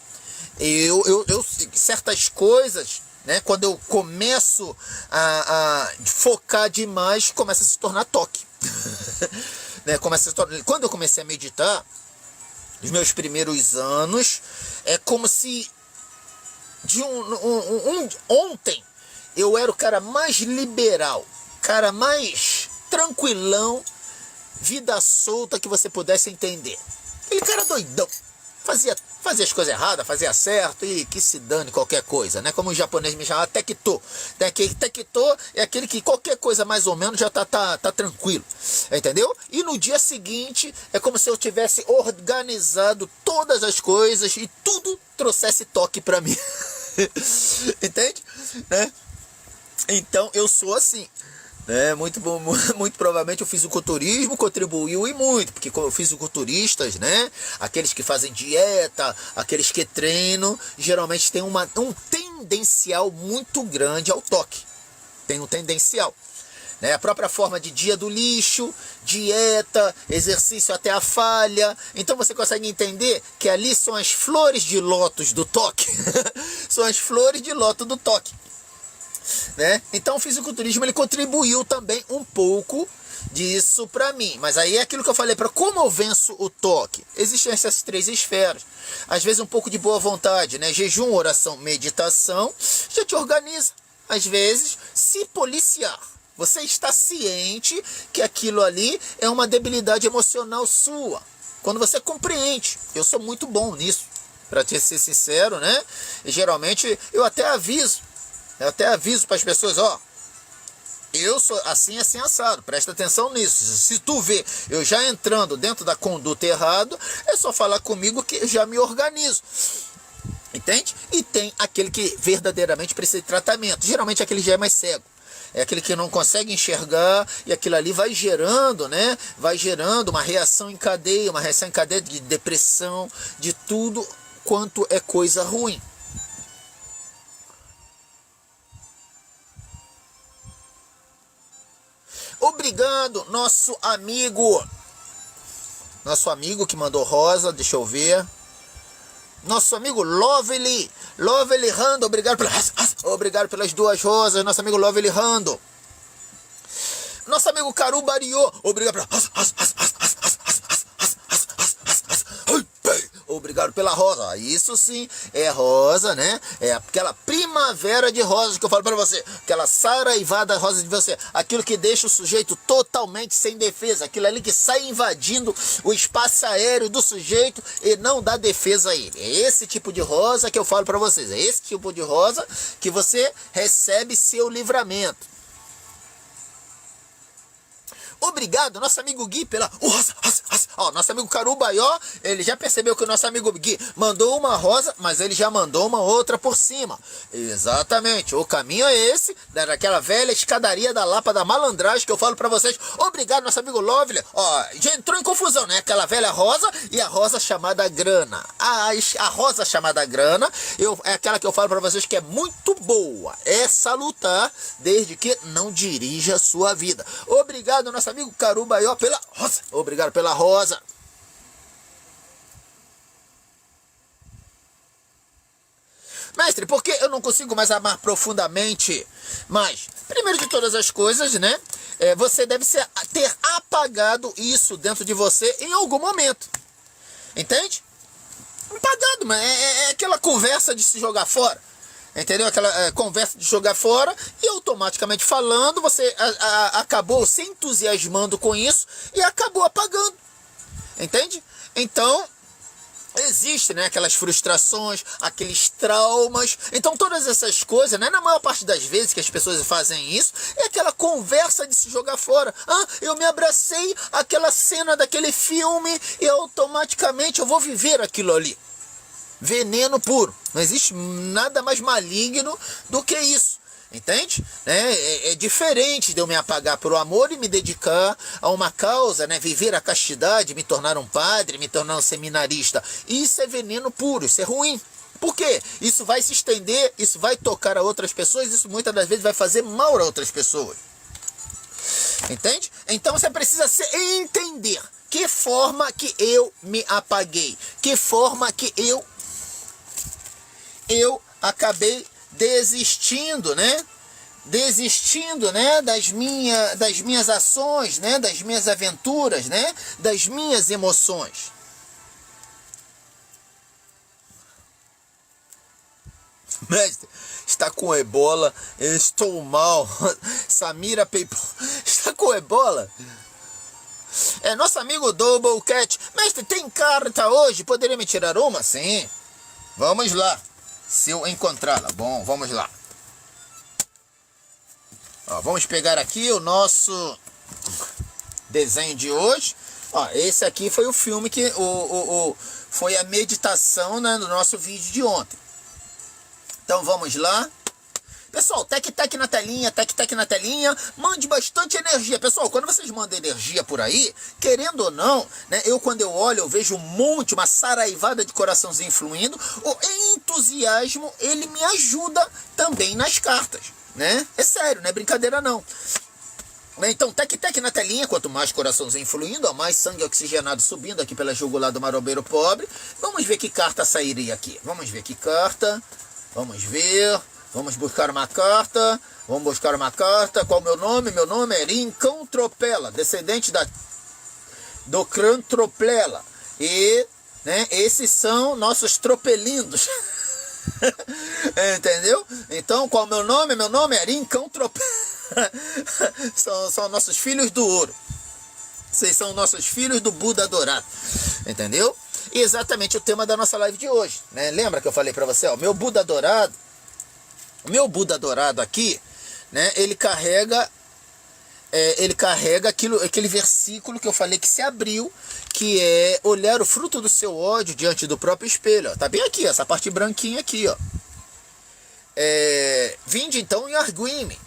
eu certas coisas, né, quando eu começo a focar demais, começa a se tornar toque. Né? Quando eu comecei a meditar, nos meus primeiros anos, é como se ontem eu era o cara mais liberal, cara mais tranquilão, vida solta que você pudesse entender. Aquele cara doidão, fazia as coisas erradas, fazia certo e que se dane qualquer coisa, né? Como o japonês me chamava, tekito. Tekito é aquele que qualquer coisa mais ou menos já tá tranquilo, entendeu? E no dia seguinte é como se eu tivesse organizado todas as coisas e tudo trouxesse toque pra mim. Entende? Né? Então eu sou assim. Muito bom, muito provavelmente o fisiculturismo contribuiu e muito, porque fisiculturistas, né, aqueles que fazem dieta, aqueles que treinam, geralmente tem um tendencial muito grande ao toque. Tem um tendencial. Né? A própria forma de dia do lixo, dieta, exercício até a falha. Então você consegue entender que ali são as flores de lótus do toque. São as flores de lótus do toque. Né? Então o fisiculturismo ele contribuiu também um pouco disso para mim, mas aí é aquilo que eu falei, para como eu venço o toque, existem essas 3 esferas, às vezes um pouco de boa vontade, né? Jejum, oração, meditação, já te organiza, às vezes se policiar, você está ciente que aquilo ali é uma debilidade emocional sua, quando você compreende, eu sou muito bom nisso, para te ser sincero, né? E geralmente eu até aviso para as pessoas, ó, eu sou assim, assim, assado, presta atenção nisso. Se tu vê eu já entrando dentro da conduta errada, é só falar comigo que eu já me organizo. Entende? E tem aquele que verdadeiramente precisa de tratamento. Geralmente aquele já é mais cego. É aquele que não consegue enxergar e aquilo ali vai gerando, né? Vai gerando uma reação em cadeia de depressão, de tudo quanto é coisa ruim. Obrigado, nosso amigo que mandou rosa, deixa eu ver. Nosso amigo Lovely Rando, obrigado pelas 2 rosas, nosso amigo Lovely Rando. Nosso amigo Caru Bariô, obrigado obrigado pela rosa. Isso sim é rosa, né? É aquela primavera de rosas que eu falo pra você. Aquela saraivada rosa de você. Aquilo que deixa o sujeito totalmente sem defesa. Aquilo ali que sai invadindo o espaço aéreo do sujeito e não dá defesa a ele. É esse tipo de rosa que eu falo pra vocês. É esse tipo de rosa que você recebe seu livramento. Obrigado, nosso amigo Gui, pela... Ó, nosso amigo Carubaió, ele já percebeu que o nosso amigo Gui mandou uma rosa, mas ele já mandou uma outra por cima. Exatamente, o caminho é esse, daquela velha escadaria da Lapa da malandragem que eu falo pra vocês. Obrigado, nosso amigo Lovely. Ó, já entrou em confusão, né? Aquela velha rosa e a rosa chamada grana. A rosa chamada grana é aquela que eu falo pra vocês que é muito boa. É salutar, desde que não dirija a sua vida. Obrigado, nosso amigo Carubaió, pela rosa. Obrigado pela rosa. Mestre, por que eu não consigo mais amar profundamente? Mas, primeiro de todas as coisas, né? Você deve ter apagado isso dentro de você em algum momento. Entende? Apagado, mas é aquela conversa de se jogar fora. Entendeu? Aquela conversa de jogar fora e automaticamente falando, você acabou se entusiasmando com isso e acabou apagando. Entende? Então, existem, né, aquelas frustrações, aqueles traumas. Então, todas essas coisas, né, na maior parte das vezes que as pessoas fazem isso, é aquela conversa de se jogar fora. Eu me abracei àquela cena daquele filme e automaticamente eu vou viver aquilo ali. Veneno puro. Não existe nada mais maligno do que isso. Entende? É diferente de eu me apagar por amor e me dedicar a uma causa, né? Viver a castidade, me tornar um padre, me tornar um seminarista. Isso é veneno puro, isso é ruim. Por quê? Isso vai se estender, isso vai tocar a outras pessoas, isso muitas das vezes vai fazer mal a outras pessoas. Entende? Então você precisa entender que forma que eu me apaguei, que forma que eu acabei desistindo, né? Das minhas ações, né? Das minhas aventuras, né? Das minhas emoções. Mestre, está com ebola, eu estou mal. Samira Peipo, está com ebola? Nosso amigo Doublecat. Mestre, tem carta hoje? Poderia me tirar uma? Sim. Vamos lá. Se eu encontrá-la. Bom, vamos lá. Ó, vamos pegar aqui o nosso desenho de hoje. Ó, esse aqui foi o filme que foi a meditação, né, no nosso vídeo de ontem. Então vamos lá. Pessoal, tec-tec na telinha, tec-tec na telinha, mande bastante energia. Pessoal, quando vocês mandam energia por aí, querendo ou não, né, quando eu olho, eu vejo um monte, uma saraivada de coraçãozinho fluindo. O entusiasmo, ele me ajuda também nas cartas, né? É sério, não é brincadeira não. Então, tec-tec na telinha, quanto mais coraçãozinho fluindo, mais sangue oxigenado subindo aqui pela jugular do marombeiro pobre. Vamos ver que carta sairia aqui. Vamos ver que carta. Vamos ver. Vamos buscar uma carta. Vamos buscar uma carta. Qual o meu nome? Meu nome é Rincão Tropela, descendente do clã Tropela. E, né, esses são nossos tropelindos. Entendeu? Então, qual o meu nome? Meu nome é Rincão Tropela. São nossos filhos do ouro. Vocês são nossos filhos do Buda dourado. Entendeu? E exatamente o tema da nossa live de hoje, né? Lembra que eu falei pra você, ó, meu Buda dourado aqui, né? Ele carrega aquele versículo que eu falei que se abriu, que é olhar o fruto do seu ódio diante do próprio espelho. Ó. Tá bem aqui, essa parte branquinha aqui, ó. Vinde então e argui-me,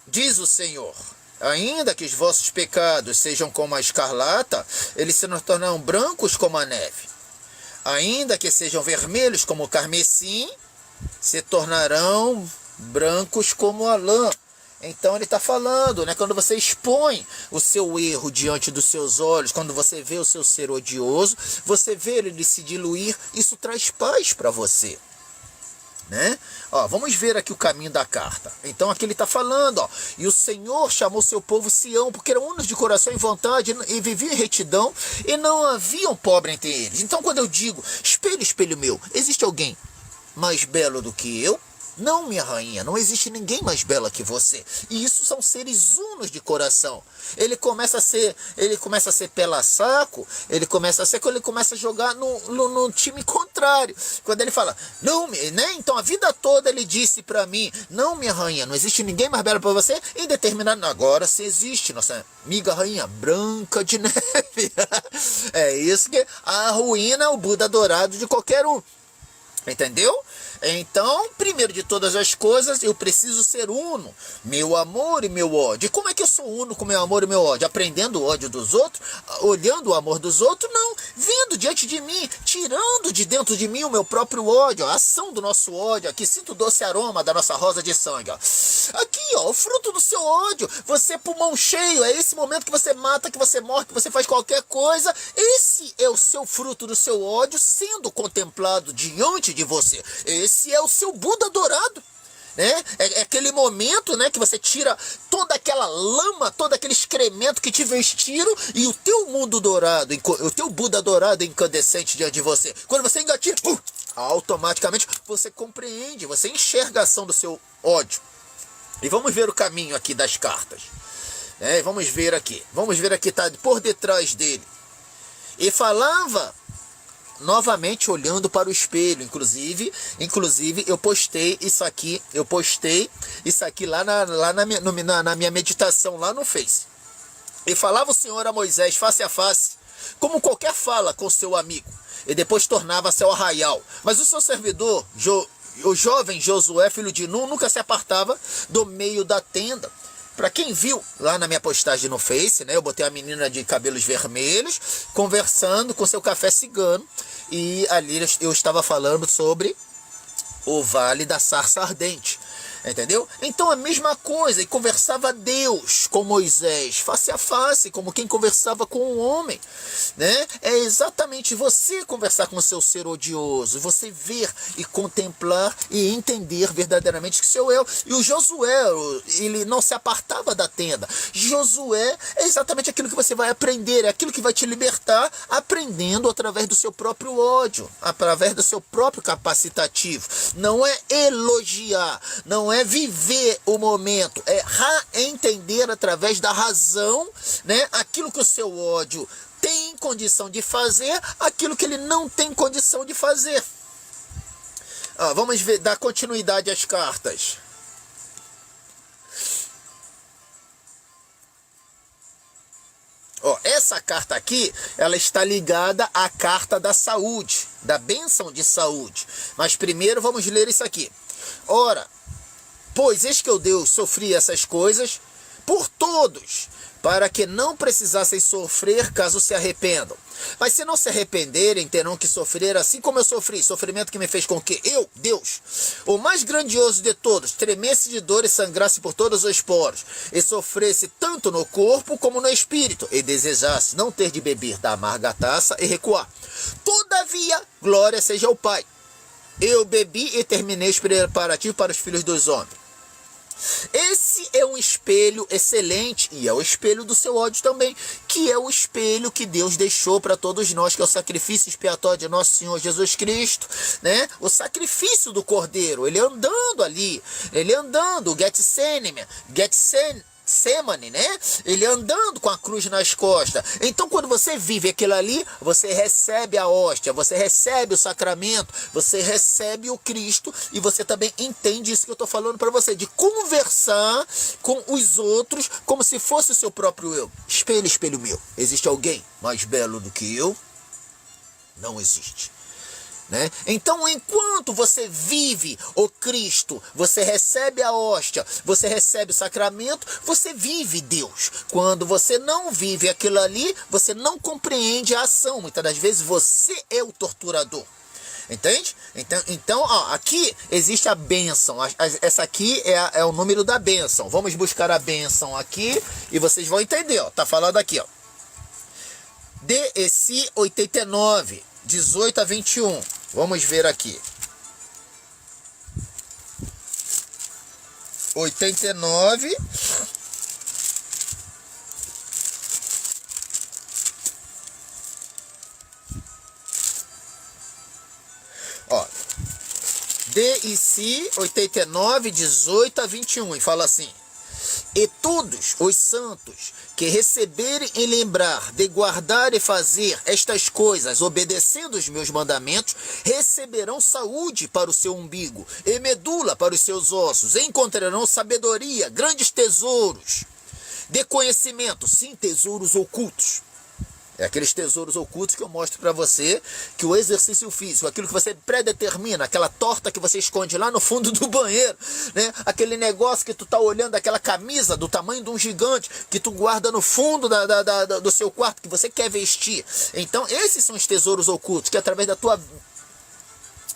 diz o Senhor. Ainda que os vossos pecados sejam como a escarlata, eles se tornarão brancos como a neve. Ainda que sejam vermelhos como o carmesim, se tornarão brancos como a lã. Então ele está falando, né? Quando você expõe o seu erro diante dos seus olhos, quando você vê o seu ser odioso, você vê ele se diluir, isso traz paz para você. Né? Ó, vamos ver aqui o caminho da carta. Então aqui ele está falando, ó, e o Senhor chamou seu povo Sião, porque eram unos de coração e vontade e viviam em retidão, e não havia um pobre entre eles. Então quando eu digo, espelho, espelho meu, existe alguém mais belo do que eu? Não, minha rainha, não existe ninguém mais bela que você. E isso são seres unos de coração. Ele começa a ser pela saco, ele começa a jogar no time contrário. Quando ele fala, não, né? Então a vida toda ele disse pra mim, não, minha rainha, não existe ninguém mais belo pra você. Em determinado, agora se existe, nossa amiga rainha Branca de Neve. É isso que arruína o Buda dourado de qualquer um. Entendeu? Então, primeiro de todas as coisas, eu preciso ser uno, meu amor e meu ódio. E como é que eu sou uno com meu amor e meu ódio? Aprendendo o ódio dos outros, olhando o amor dos outros? Não, vindo diante de mim, tirando de dentro de mim o meu próprio ódio, a ação do nosso ódio. Aqui, sinto o doce aroma da nossa rosa de sangue. Ó. Aqui, ó, o fruto do seu ódio, você pulmão cheio, é esse momento que você mata, que você morre, que você faz qualquer coisa. Esse é o seu fruto do seu ódio sendo contemplado diante de você. Esse é o seu Buda dourado, né? É aquele momento, né, que você tira toda aquela lama, todo aquele excremento que te vestiram e o teu mundo dourado, o teu Buda dourado incandescente diante de você. Quando você engatilha, automaticamente você compreende, você enxerga a ação do seu ódio. E vamos ver o caminho aqui das cartas. Vamos ver aqui, tá por detrás dele. E falava novamente olhando para o espelho, inclusive eu postei isso aqui lá na minha meditação lá no Face. E falava o Senhor a Moisés face a face, como qualquer fala com seu amigo, e depois tornava-se ao arraial. Mas o seu servidor, o jovem Josué, filho de Nun, nunca se apartava do meio da tenda. Para quem viu lá na minha postagem no Face, né, eu botei a menina de cabelos vermelhos conversando com seu café cigano, e ali eu estava falando sobre o Vale da Sarça Ardente. Entendeu? Então a mesma coisa, e conversava Deus com Moisés, face a face, como quem conversava com um homem, né? É exatamente você conversar com o seu ser odioso, você ver e contemplar e entender verdadeiramente que seu eu. E o Josué, ele não se apartava da tenda. Josué é exatamente aquilo que você vai aprender, é aquilo que vai te libertar, aprendendo através do seu próprio ódio, através do seu próprio capacitativo. Não é elogiar, não não é viver o momento, é entender através da razão, né, aquilo que o seu ódio tem condição de fazer, aquilo que ele não tem condição de fazer. Vamos ver, dar continuidade às cartas. Essa carta aqui, ela está ligada à carta da saúde, da bênção de saúde. Mas primeiro vamos ler isso aqui. Ora, pois eis que eu, Deus, sofri essas coisas por todos, para que não precisassem sofrer caso se arrependam. Mas se não se arrependerem, terão que sofrer assim como eu sofri, sofrimento que me fez com que eu, Deus, o mais grandioso de todos, tremesse de dor e sangrasse por todos os poros, e sofresse tanto no corpo como no espírito, e desejasse não ter de beber da amarga taça e recuar. Todavia, glória seja ao Pai. Eu bebi e terminei os preparativos para os filhos dos homens. Esse é um espelho excelente, e é o espelho do seu ódio também, que é o espelho que Deus deixou para todos nós, que é o sacrifício expiatório de nosso Senhor Jesus Cristo, né? O sacrifício do Cordeiro, ele andando ali, ele andando, Getsemane, né? Ele andando com a cruz nas costas. Então, quando você vive aquilo ali, você recebe a hóstia, você recebe o sacramento, você recebe o Cristo, e você também entende isso que eu estou falando para você, de conversar com os outros como se fosse o seu próprio eu. Espelho, espelho meu, existe alguém mais belo do que eu? Não existe. Né? Então, enquanto você vive o Cristo, você recebe a hóstia, você recebe o sacramento, você vive Deus. Quando você não vive aquilo ali, você não compreende a ação. Muitas das vezes você é o torturador. Entende? Então, aqui existe a bênção. Essa aqui é o número da bênção. Vamos buscar a bênção aqui e vocês vão entender. Tá falando aqui. DEC 89. 18 a 21. Vamos ver aqui. 89. DIC 89, 18 a 21. E fala assim: e todos os santos que receberem em lembrar de guardar e fazer estas coisas, obedecendo os meus mandamentos, receberão saúde para o seu umbigo e medula para os seus ossos, encontrarão sabedoria, grandes tesouros de conhecimento, sim, tesouros ocultos. É aqueles tesouros ocultos que eu mostro para você, que o exercício físico, aquilo que você predetermina, aquela torta que você esconde lá no fundo do banheiro, né? Aquele negócio que tu tá olhando, aquela camisa do tamanho de um gigante, que tu guarda no fundo do seu quarto, que você quer vestir. Então, esses são os tesouros ocultos, que através da tua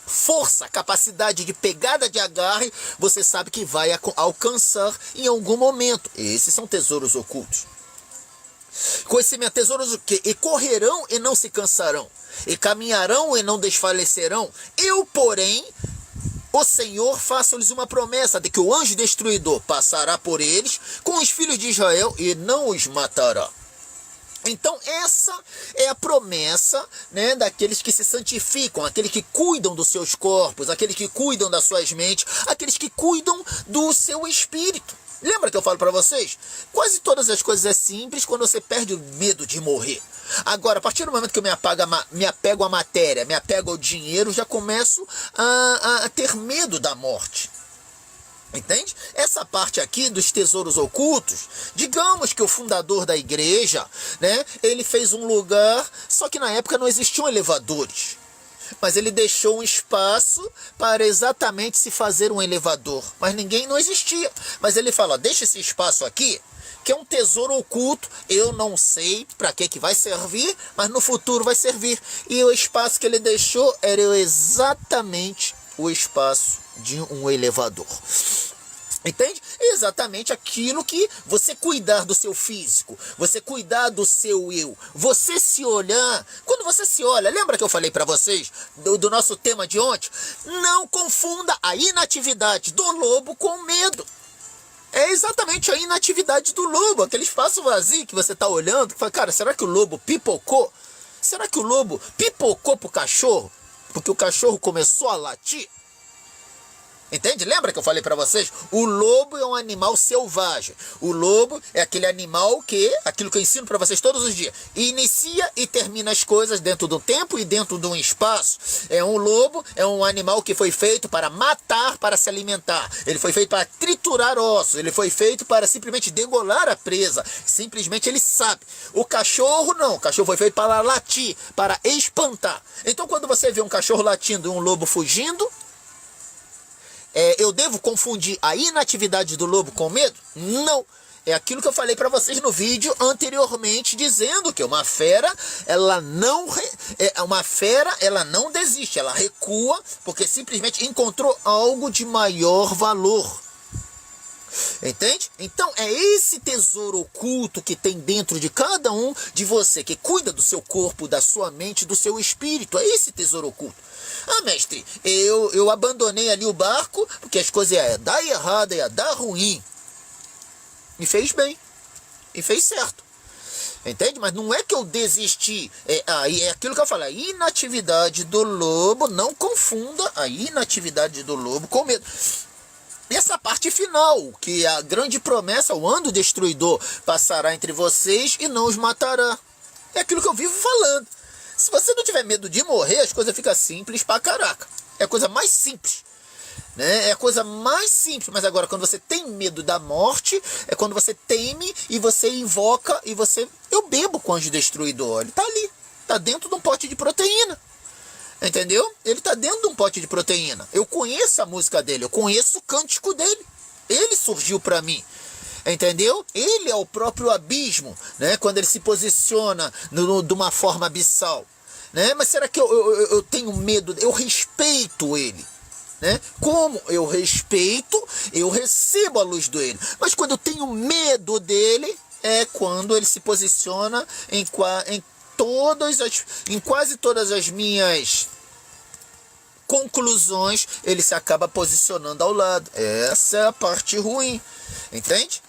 força, capacidade de pegada de agarre, você sabe que vai alcançar em algum momento. Esses são tesouros ocultos. Conhecimento, tesouros o quê? E correrão e não se cansarão, e caminharão e não desfalecerão. Eu, porém, o Senhor, faço-lhes uma promessa de que o anjo destruidor passará por eles com os filhos de Israel e não os matará. Então essa é a promessa, né, daqueles que se santificam, aqueles que cuidam dos seus corpos, aqueles que cuidam das suas mentes, aqueles que cuidam do seu espírito. Lembra que eu falo para vocês? Quase todas as coisas é simples quando você perde o medo de morrer. Agora, a partir do momento que eu me apego à matéria, me apego ao dinheiro, já começo a ter medo da morte. Entende? Essa parte aqui dos tesouros ocultos, digamos que o fundador da igreja, né, ele fez um lugar, só que na época não existiam elevadores. Mas ele deixou um espaço para exatamente se fazer um elevador. Mas não existia. Mas ele fala, deixa esse espaço aqui, que é um tesouro oculto. Eu não sei para que vai servir, mas no futuro vai servir. E o espaço que ele deixou era exatamente o espaço de um elevador. Entende? Exatamente aquilo que você cuidar do seu físico, você cuidar do seu eu, você se olhar. Quando você se olha, lembra que eu falei para vocês do nosso tema de ontem? Não confunda a inatividade do lobo com o medo. É exatamente a inatividade do lobo, aquele espaço vazio que você está olhando, que fala, cara, será que o lobo pipocou? Será que o lobo pipocou pro cachorro? Porque o cachorro começou a latir? Entende? Lembra que eu falei para vocês? O lobo é um animal selvagem. O lobo é aquele animal que, aquilo que eu ensino para vocês todos os dias, inicia e termina as coisas dentro do tempo e dentro de um espaço. Um lobo é um animal que foi feito para matar, para se alimentar. Ele foi feito para triturar ossos. Ele foi feito para simplesmente degolar a presa. Simplesmente ele sabe. O cachorro não. O cachorro foi feito para latir, para espantar. Então quando você vê um cachorro latindo e um lobo fugindo, eu devo confundir a inatividade do lobo com medo? Não. É aquilo que eu falei para vocês no vídeo anteriormente, dizendo que uma fera, ela não desiste, ela recua porque simplesmente encontrou algo de maior valor. Entende? Então é esse tesouro oculto que tem dentro de cada um de você, que cuida do seu corpo, da sua mente, do seu espírito. É esse tesouro oculto. Ah, mestre, eu abandonei ali o barco porque as coisas iam dar errado, ia dar ruim. E fez bem. E fez certo. Entende? Mas não é que eu desisti. É aquilo que eu falo. A inatividade do lobo, não confunda a inatividade do lobo com medo. Essa parte final, que a grande promessa, o ano destruidor passará entre vocês e não os matará. É aquilo que eu vivo falando. Se você não tiver medo de morrer, as coisas ficam simples pra caraca. É a coisa mais simples. Né? É a coisa mais simples. Mas agora, quando você tem medo da morte, é quando você teme e você invoca e você... Eu bebo com o anjo destruidor. Ele tá ali. Tá dentro de um pote de proteína. Entendeu? Ele tá dentro de um pote de proteína. Eu conheço a música dele. Eu conheço o cântico dele. Ele surgiu pra mim. Entendeu? Ele é o próprio abismo, né? Quando ele se posiciona de uma forma abissal, né? Mas será que eu tenho medo? Eu respeito ele, né? Como eu respeito, eu recebo a luz dele. Mas quando eu tenho medo dele, é quando ele se posiciona em quase todas as minhas conclusões, ele se acaba posicionando ao lado. Essa é a parte ruim, entende?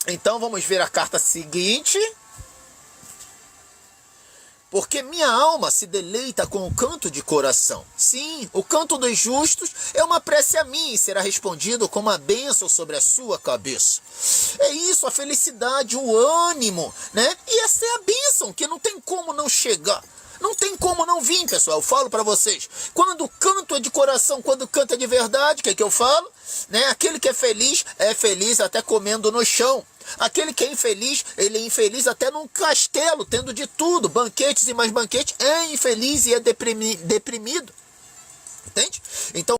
Então vamos ver a carta seguinte. Porque minha alma se deleita com o canto de coração. Sim, o canto dos justos é uma prece a mim e será respondido com uma bênção sobre a sua cabeça. É isso, a felicidade, o ânimo, né? E essa é a bênção que não tem como não chegar. Não tem como não vir, pessoal. Eu falo para vocês. Quando o canto é de coração, quando o canto é de verdade, o que é que eu falo? Né? Aquele que é feliz até comendo no chão. Aquele que é infeliz, ele é infeliz até num castelo, tendo de tudo, banquetes e mais banquetes, é infeliz e é deprimido. Entende? Então,